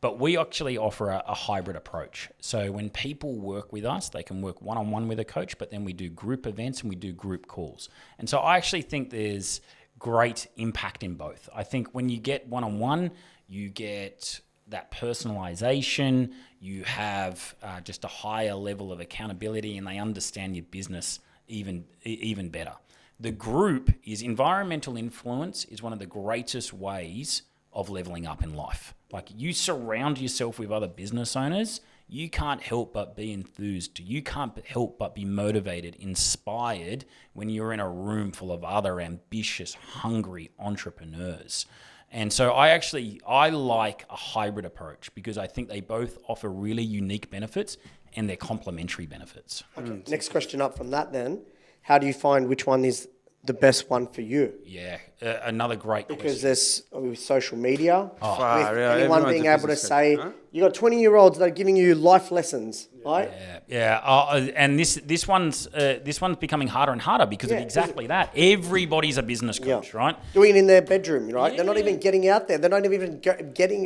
D: But we actually offer a hybrid approach. So when people work with us, they can work one-on-one with a coach, but then we do group events and we do group calls. And so I actually think there's great impact in both. I think when you get one-on-one, you get that personalization, you have just a higher level of accountability, and they understand your business even better. The group is environmental influence is one of the greatest ways of leveling up in life. Like, you surround yourself with other business owners, you can't help but be enthused. You can't help but be motivated, inspired when you're in a room full of other ambitious, hungry entrepreneurs. And so I like a hybrid approach because I think they both offer really unique benefits and they're complementary benefits.
A: Okay. Next question up from that then. How do you find which one is the best one for you?
D: Yeah, another great
A: Because
D: question.
A: there's with social media, with
C: Far, yeah,
A: anyone
C: everyone's
A: being
C: a
A: able to
C: business
A: say,
C: coach, huh?
A: you got 20-year-olds that are giving you life lessons, right?
D: And this one's becoming harder and harder because of exactly that. Everybody's a business coach, right?
A: Doing it in their bedroom, right? They're not
D: Yeah.
A: even getting out there. They're not even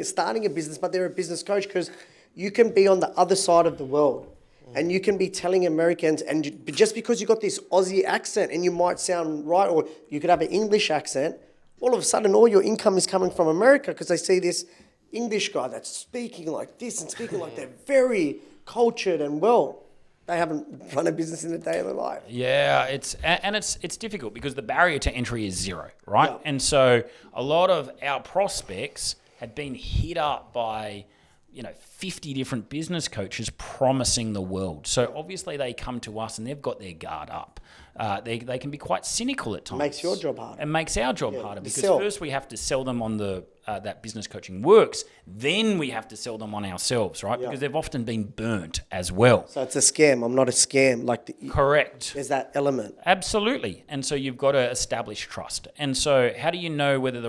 A: starting a business, but they're a business coach because you can be on the other side of the world. And you can be telling Americans, and just because you got this Aussie accent and you might sound right, or you could have an English accent, all of a sudden all your income is coming from America because they see this English guy that's speaking like this and speaking like they're very cultured and well. They haven't run a business in a day of their life.
D: Yeah, it's difficult because the barrier to entry is zero, right?
A: Yeah.
D: And so a lot of our prospects have been hit up by 50 different business coaches promising the world. So obviously they come to us and they've got their guard up. They can be quite cynical at times.
A: Makes your job harder.
D: It makes our job harder because
A: sell.
D: first we have to sell them on that business coaching works. Then we have to sell them on ourselves, right?
A: Yeah.
D: Because they've often been burnt as well.
A: So it's a scam. I'm not a scam.
D: Correct.
A: There's that element.
D: Absolutely. And so you've got to establish trust. And so how do you know whether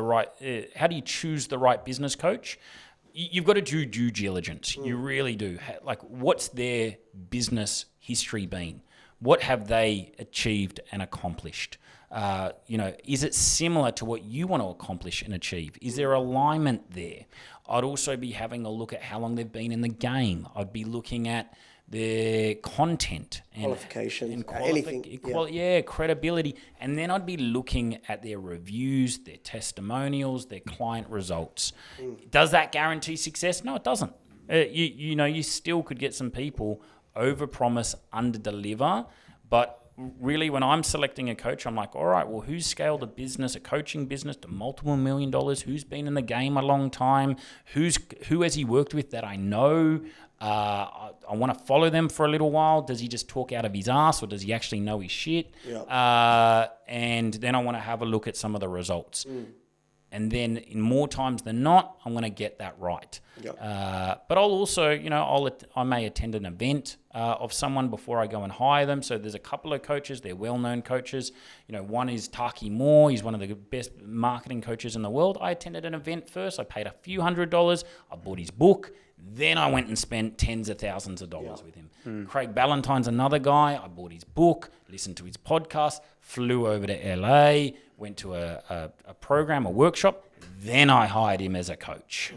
D: how do you choose the right business coach? You've got to do due diligence. You really do. Like, what's their business history been? What have they achieved and accomplished? Is it similar to what you want to accomplish and achieve? Is there alignment there? I'd also be having a look at how long they've been in the game. I'd be looking at their content and
A: Qualifications,
D: and
A: anything,
D: credibility, and then I'd be looking at their reviews, their testimonials, their client results. Does that guarantee success? No, it doesn't. You still could get some people overpromise, underdeliver, but really when I'm selecting a coach, I'm like, all right, well, who's scaled a business, a coaching business to multiple $1 million? Who's been in the game a long time? Who has he worked with that I know? I want to follow them for a little while. Does he just talk out of his ass, or does he actually know his shit?
A: Yeah.
D: And then I want to have a look at some of the results. And then in more times than not, I'm going to get that right.
A: Yep.
D: But I'll also, I may attend an event of someone before I go and hire them. So there's a couple of coaches, they're well-known coaches. One is Taki Moore. He's one of the best marketing coaches in the world. I attended an event first. I paid a few $100s. I bought his book. Then I went and spent tens of thousands of dollars with him. Craig Ballantyne's another guy. I bought his book, listened to his podcast, flew over to LA, went to a program, a workshop. Then I hired him as a coach.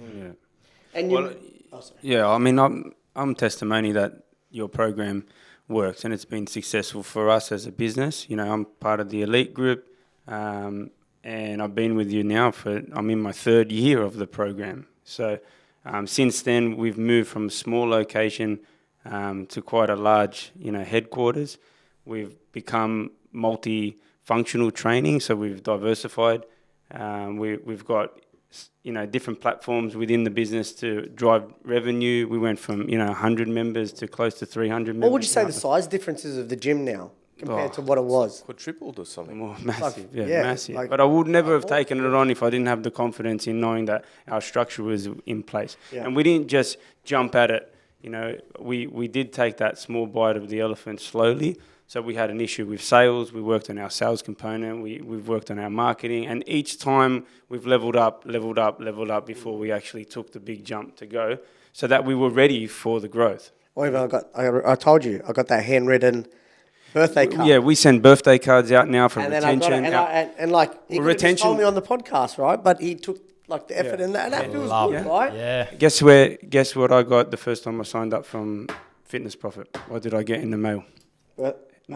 A: And
C: I mean, I'm testimony that your program works, and it's been successful for us as a business. You know, I'm part of the elite group, and I've been with you now I'm in my 3rd year of the program. So since then, we've moved from a small location to quite a large, headquarters. We've become multi-functional training, so we've diversified. We've got different platforms within the business to drive revenue. We went from 100 members to close to 300 members.
A: What would you say the size differences of the gym now compared to what it was?
B: Quadrupled or something.
C: More massive,
A: yeah,
C: massive. But I would never have taken it on if I didn't have the confidence in knowing that our structure was in place.
A: Yeah.
C: And we didn't just jump at it. We did take that small bite of the elephant slowly. So we had an issue with sales. We worked on our sales component. We've worked on our marketing. And each time we've leveled up before we actually took the big jump to go, so that we were ready for the growth.
A: Or even I told you, I got that handwritten birthday card.
C: Yeah, we send birthday cards out now for
A: and
C: retention.
A: Then he could have just told me on the podcast, right? But he took the effort in that, and that feels good, right?
D: Yeah.
C: Guess what I got the first time I signed up from Fitness Profit? What did I get in the mail?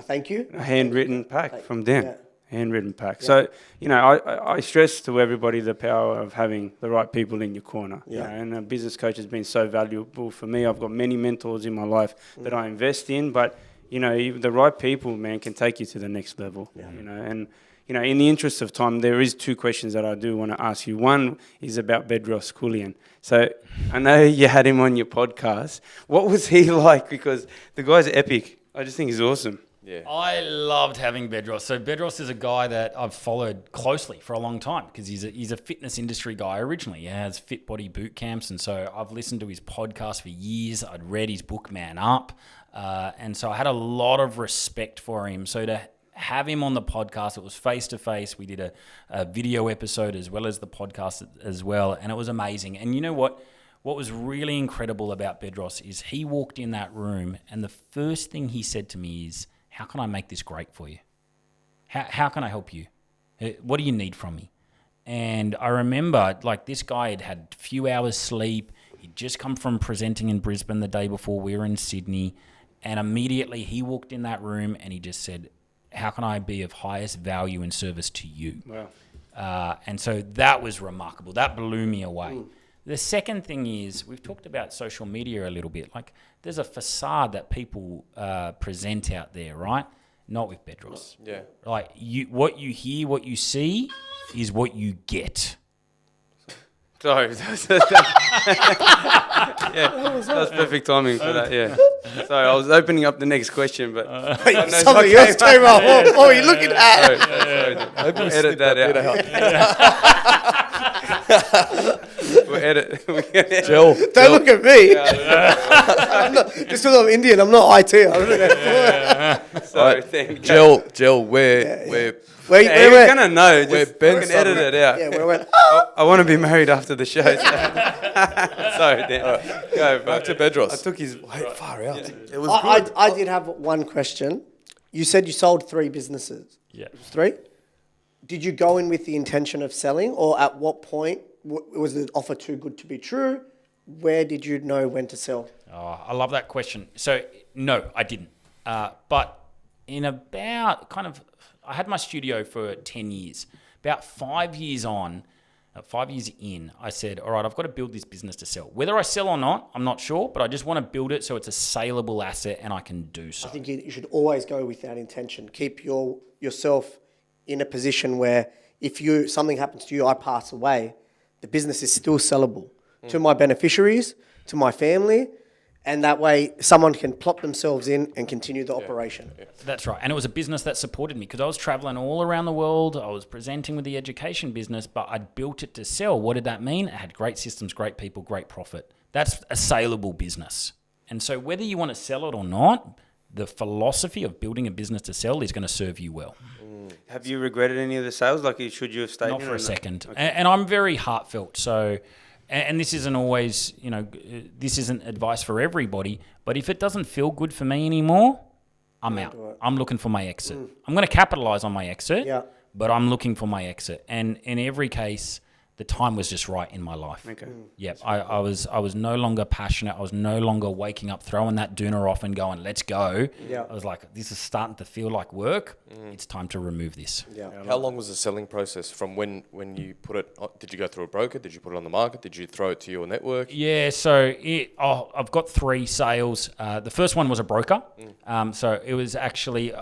A: Thank you.
C: A handwritten pack from them.
A: Yeah.
C: Handwritten pack. Yeah. So, I stress to everybody the power of having the right people in your corner.
A: Yeah.
C: And a business coach has been so valuable for me. I've got many mentors in my life that I invest in, but, the right people, man, can take you to the next level. Yeah. And in the interest of time, there is 2 questions that I do want to ask you. One is about Bedros Keuilian. So I know you had him on your podcast. What was he like? Because the guy's epic. I just think he's awesome.
B: Yeah.
D: I loved having Bedros. So Bedros is a guy that I've followed closely for a long time because he's a fitness industry guy originally. He has Fit Body boot camps, and so I've listened to his podcast for years. I'd read his book Man Up, and so I had a lot of respect for him. So to have him on the podcast, it was face to face. We did a video episode as well as the podcast as well, and it was amazing. And you know what? What was really incredible about Bedros is he walked in that room, and the first thing he said to me is, "How can I make this great for you? How can I help you? What do you need from me?" And I remember, this guy had had a few hours sleep. He'd just come from presenting in Brisbane the day before. We were in Sydney. And immediately he walked in that room and he just said, "How can I be of highest value and service to you?"
C: Wow.
D: And so that was remarkable. That blew me away. The second thing is, we've talked about social media a little bit. There's a facade that people present out there, right? Not with Bedros.
B: Yeah.
D: What you hear, what you see is what you get.
C: Sorry. That was perfect timing for that, yeah. Sorry, I was opening up the next question, but...
A: Somebody else came up. What are you looking at?
C: Sorry. Edit that out. We'll edit.
B: Jill.
A: Don't look at me. Just because I'm Indian, I'm not IT.
C: Sorry, thank you.
B: Jill, we're
C: You're going to know.
B: Just Ben
C: can edit it out.
A: Yeah, we went,
C: I want to be married after the show. Sorry, Dan. Go,
B: back to Bedros.
C: I took his...
B: Far out.
C: It was
A: I did have one question. You said you sold 3 businesses.
D: Yeah.
A: 3? Did you go in with the intention of selling, or at what point was the offer too good to be true? Where did you know when to sell?
D: Oh, I love that question. So, no, I didn't. But in about I had my studio for 10 years. About 5 years in, I said, all right, I've got to build this business to sell. Whether I sell or not, I'm not sure, but I just want to build it so it's a saleable asset and I can do so.
A: I think you should always go with that intention. Keep yourself in a position where if something happens to you, I pass away, the business is still sellable to my beneficiaries, to my family, and that way someone can plop themselves in and continue the operation.
B: Yeah.
D: That's right. And it was a business that supported me because I was traveling all around the world. I was presenting with the education business, but I'd built it to sell. What did that mean? It had great systems, great people, great profit. That's a saleable business. And so whether you want to sell it or not, the philosophy of building a business to sell is going to serve you well.
C: Have you regretted any of the sales? Should you have stayed?
D: Not for a second. Okay. And I'm very heartfelt. So, and this isn't always, this isn't advice for everybody, but if it doesn't feel good for me anymore, I'm out. I'm looking for my exit. I'm going to capitalize on my exit, but I'm looking for my exit. And in every case, the time was just right in my life.
C: Okay.
D: Yep, I was no longer passionate. I was no longer waking up, throwing that doona off and going, let's go.
A: Yeah.
D: I was like, this is starting to feel like work. It's time to remove this.
A: Yeah.
B: How long was the selling process from when you put it? Did you go through a broker? Did you put it on the market? Did you throw it to your network?
D: Yeah, so I've got 3 sales. The first one was a broker. So it was actually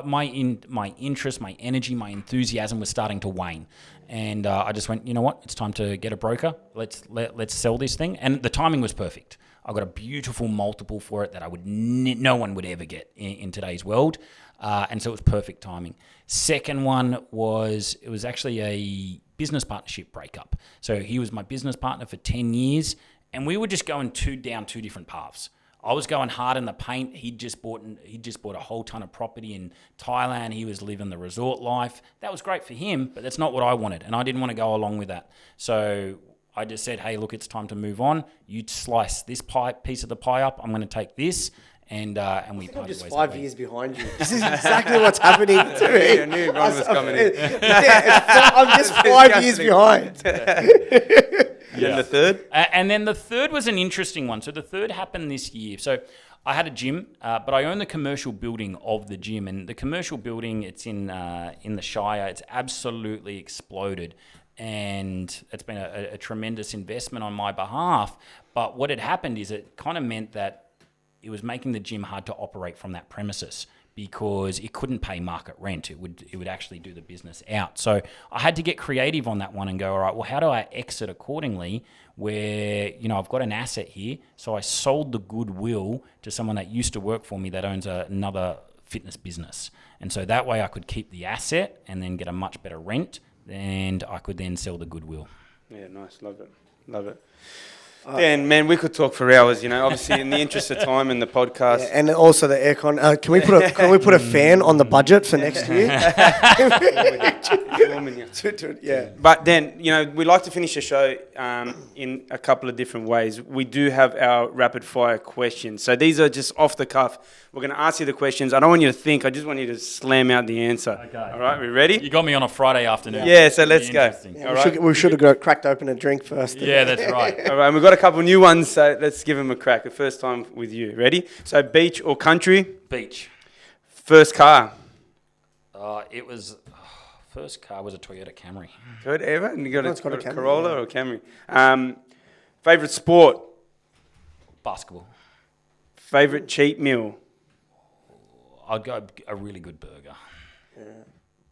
D: my interest, my energy, my enthusiasm was starting to wane. And I just went, you know what? It's time to get a broker. Let's sell this thing. And the timing was perfect. I got a beautiful multiple for it that I would no one would ever get in today's world. And so it was perfect timing. Second one was, it was actually a business partnership breakup. So he was my business partner for 10 years, and we were just going down two different paths. I was going hard in the paint. He'd just bought a whole ton of property in Thailand. He was living the resort life. That was great for him, but that's not what I wanted, and I didn't want to go along with that. So I just said, hey, look, it's time to move on. You slice this piece of the pie up. I'm going to take this. And we
A: I'm
D: parted
A: just
D: ways
A: 5
D: that way.
A: years behind you. This is exactly what's happening to me.
C: I knew Ron was coming in.
A: I'm just 5 years behind.
C: And the third?
D: And then the third was an interesting one. So the third happened this year. So I had a gym, but I own the commercial building of the gym. And the commercial building, it's in the Shire. It's absolutely exploded. And it's been a tremendous investment on my behalf. But what had happened is it kind of meant that it was making the gym hard to operate from that premises because it couldn't pay market rent. It would actually do the business out. So I had to get creative on that one and go, all right, well, how do I exit accordingly where, I've got an asset here. So I sold the goodwill to someone that used to work for me that owns another fitness business. And so that way I could keep the asset and then get a much better rent, and I could then sell the goodwill.
C: Yeah, nice. Love it. Dan, man, we could talk for hours, obviously in the interest of time and the podcast.
A: Yeah, and also the aircon. Can we put a fan on the budget for next year? Yeah.
C: But then, we like to finish the show in a couple of different ways. We do have our rapid fire questions. So these are just off the cuff. We're going to ask you the questions. I don't want you to think. I just want you to slam out the answer.
D: Okay.
C: All right, we ready?
D: You got me on a Friday afternoon.
C: Yeah, so let's go.
D: Interesting.
C: All right.
A: We should have cracked open a drink first.
D: Yeah, that's right.
C: All right, and we've got a couple new ones, so let's give them a crack. The first time with you. Ready? So beach or country?
D: Beach.
C: First car?
D: First car was a Toyota Camry.
C: Good, ever? And you got
A: Everyone's got a
C: a
A: Camry,
C: Corolla or a Camry? Favourite sport?
D: Basketball.
C: Favourite cheat meal?
D: I'd go a really good burger.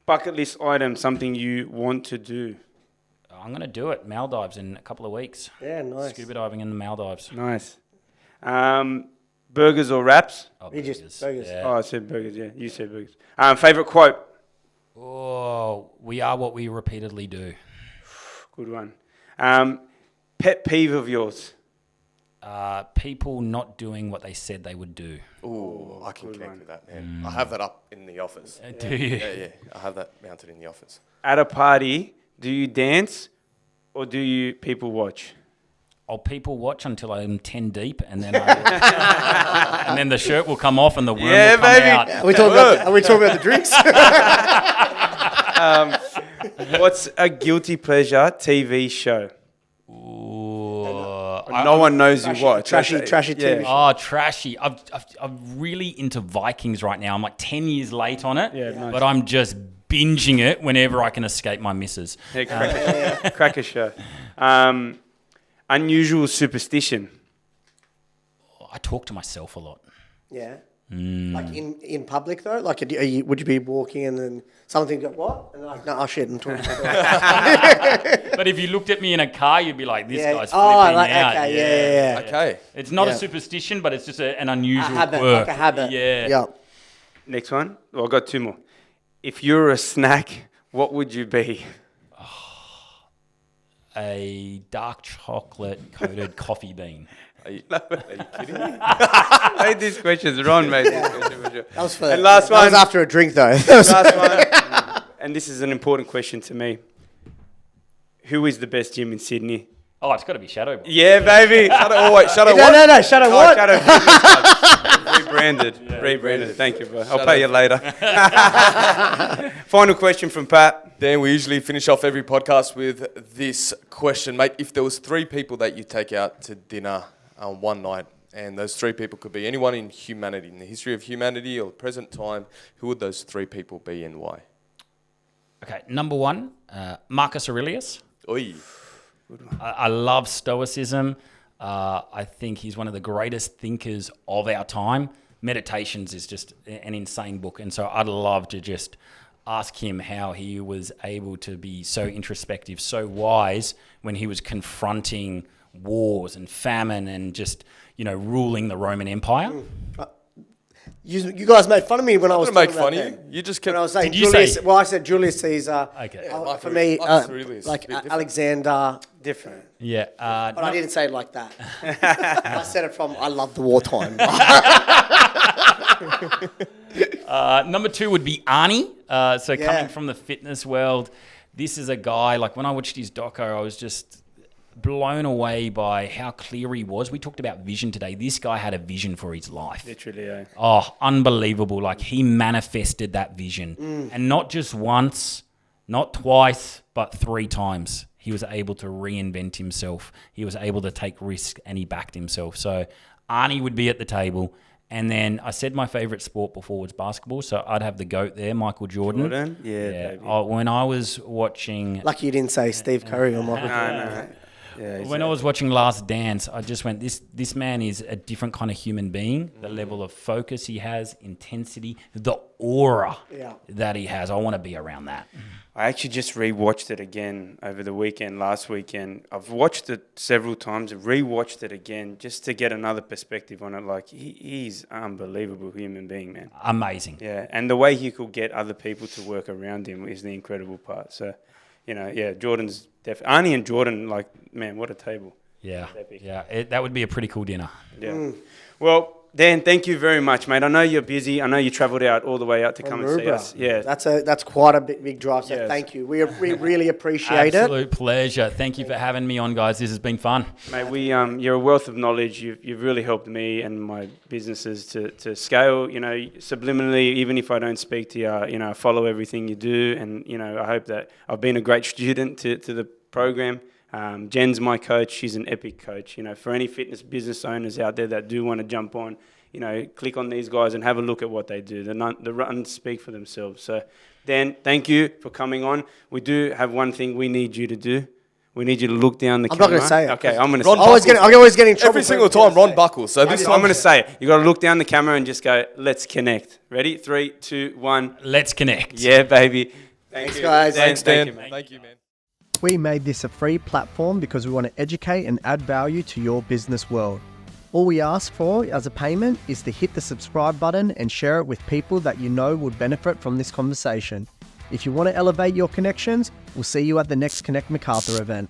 C: Bucket list item, something you want to do?
D: I'm going to do it. Maldives in a couple of weeks.
A: Yeah, nice.
D: Scuba diving in the Maldives.
C: Nice. Burgers or wraps?
D: Oh,
A: You just- burgers.
D: Yeah.
C: Oh, I said burgers, yeah. You said burgers. Favourite quote?
D: Oh, we are what we repeatedly do.
C: Good one. Pet peeve of yours?
D: People not doing what they said they would do.
B: Ooh, I can
C: good
B: connect
C: one.
B: with that, man. I have that up in the office.
D: Do you?
B: Yeah, I have that mounted in the office.
C: At a party, do you dance or do you people watch?
D: I'll people watch until I'm 10 deep, and then and then the shirt will come off and the worm will come out.
A: Are we talking about the drinks?
C: What's a guilty pleasure TV show?
D: Ooh,
C: No one knows you what.
A: Trashy TV.
D: Oh, trashy. I'm really into Vikings right now. I'm like 10 years late on it,
C: Yeah, nice.
D: but I'm just binging it whenever I can escape my missus.
C: Yeah, cracker show. Unusual superstition.
D: I talk to myself a lot.
A: Yeah. Like in public though, like would you be walking and then something go what? And like, no, oh shit, I'm talking.
D: But if you looked at me in a car, you'd be like, this
A: Yeah.
D: guy's
A: Oh,
D: flipping
A: like,
D: out.
A: okay, yeah.
B: Okay.
D: It's not
A: Yeah.
D: a superstition, but it's just an unusual
A: habit,
D: quirk.
A: like a habit.
D: Yeah.
A: Yeah.
C: Next one. Well, I've got two more. If you were a snack, what would you be?
D: A dark chocolate coated coffee bean.
B: Are you kidding me?
C: Made these questions wrong, mate. These questions were wrong.
A: That was for
C: And last
A: that was
C: one.
A: after a drink though.
C: Last one. And this is an important question to me. Who is the best gym in Sydney?
D: Oh, it's got to be Shadow Boy.
C: Yeah, baby.
B: Shadow what?
A: No, shut up. What?
C: Shadow Fitness Club. Rebranded. Rebranded. Thank you, bro. I'll pay you later. Final question from Pat.
B: Dan, we usually finish off every podcast with this question, mate. If there was 3 people that you take out to dinner one night, and those 3 people could be anyone in humanity, in the history of humanity or present time, who would those 3 people be and why?
D: Okay, number 1, Marcus Aurelius.
B: Oi.
D: I love Stoicism. I think he's one of the greatest thinkers of our time. Meditations is just an insane book. And so I'd love to just ask him how he was able to be so introspective, so wise when he was confronting wars and famine and just, ruling the Roman Empire.
A: You guys made fun of me when I was
B: make
A: talking
B: fun
A: about
B: of you.
A: that.
B: You just kept.
A: When I was saying
D: Did you
A: Julius,
D: say-
A: well, I said Julius Caesar.
D: Okay.
B: Yeah,
A: For me,
B: Marcus Aurelius,
A: like
B: a bit different.
A: Alexander, different.
D: Yeah.
A: But I didn't say it like that. I said it from, I love the wartime.
D: Number 2 would be Arnie. So
A: Yeah.
D: coming from the fitness world, this is a guy, like when I watched his doco, I was just blown away by how clear he was. We talked about vision today. This guy had a vision for his life.
C: Literally, yeah.
D: Oh, unbelievable. Like he manifested that vision. And not just once, not twice, but 3 times. He was able to reinvent himself. He was able to take risk and he backed himself. So Arnie would be at the table. And then I said my favourite sport before was basketball. So I'd have the GOAT there, Michael Jordan.
C: Yeah, baby.
D: When I was watching...
A: Lucky you didn't say Steve Curry or Michael Jordan.
C: No. Yeah,
D: When I was watching Last Dance, I just went, this man is a different kind of human being. The level of focus he has, intensity, the aura that he has. I want to be around that.
C: I actually just rewatched it again over the weekend, last weekend. I've watched it several times, rewatched it again just to get another perspective on it. Like, he's an unbelievable human being, man.
D: Amazing.
C: Yeah, and the way he could get other people to work around him is the incredible part. So, Jordan's definitely... Arnie and Jordan, like, man, what a table.
D: Yeah.
C: Epic.
D: Yeah. That would be a pretty cool dinner.
C: Yeah. Well, Dan, thank you very much, mate. I know you're busy. I know you travelled out all the way out to come and see us. Yeah.
A: That's quite a big drive. So
C: Yes.
A: thank you. We really appreciate it.
D: Absolute pleasure. Thank you for having me on, guys. This has been fun.
C: Mate, you're a wealth of knowledge. You've really helped me and my businesses to scale. Subliminally, even if I don't speak to you, I follow everything you do, and I hope that I've been a great student to the program. Jen's my coach. She's an epic coach. For any fitness business owners out there that do want to jump on, click on these guys and have a look at what they do. The runs speak for themselves. So, Dan, thank you for coming on. We do have one thing we need you to do. We need you to look down the camera.
A: I'm not going to say it.
C: Okay, I'm going to
B: Ron
C: say
B: Buckles.
A: I always get in trouble.
B: Every single time, Ron Buckles. So this
C: I'm going to say it. You got to look down the camera and just go, let's connect. Ready? 3, 2, 1.
D: Let's connect.
C: Yeah, baby.
A: Thanks, guys.
B: Thanks, Dan.
C: Thank you, mate.
B: Thank you, man.
E: We made this a free platform because we want to educate and add value to your business world. All we ask for as a payment is to hit the subscribe button and share it with people that you know would benefit from this conversation. If you want to elevate your connections, we'll see you at the next Connect MacArthur event.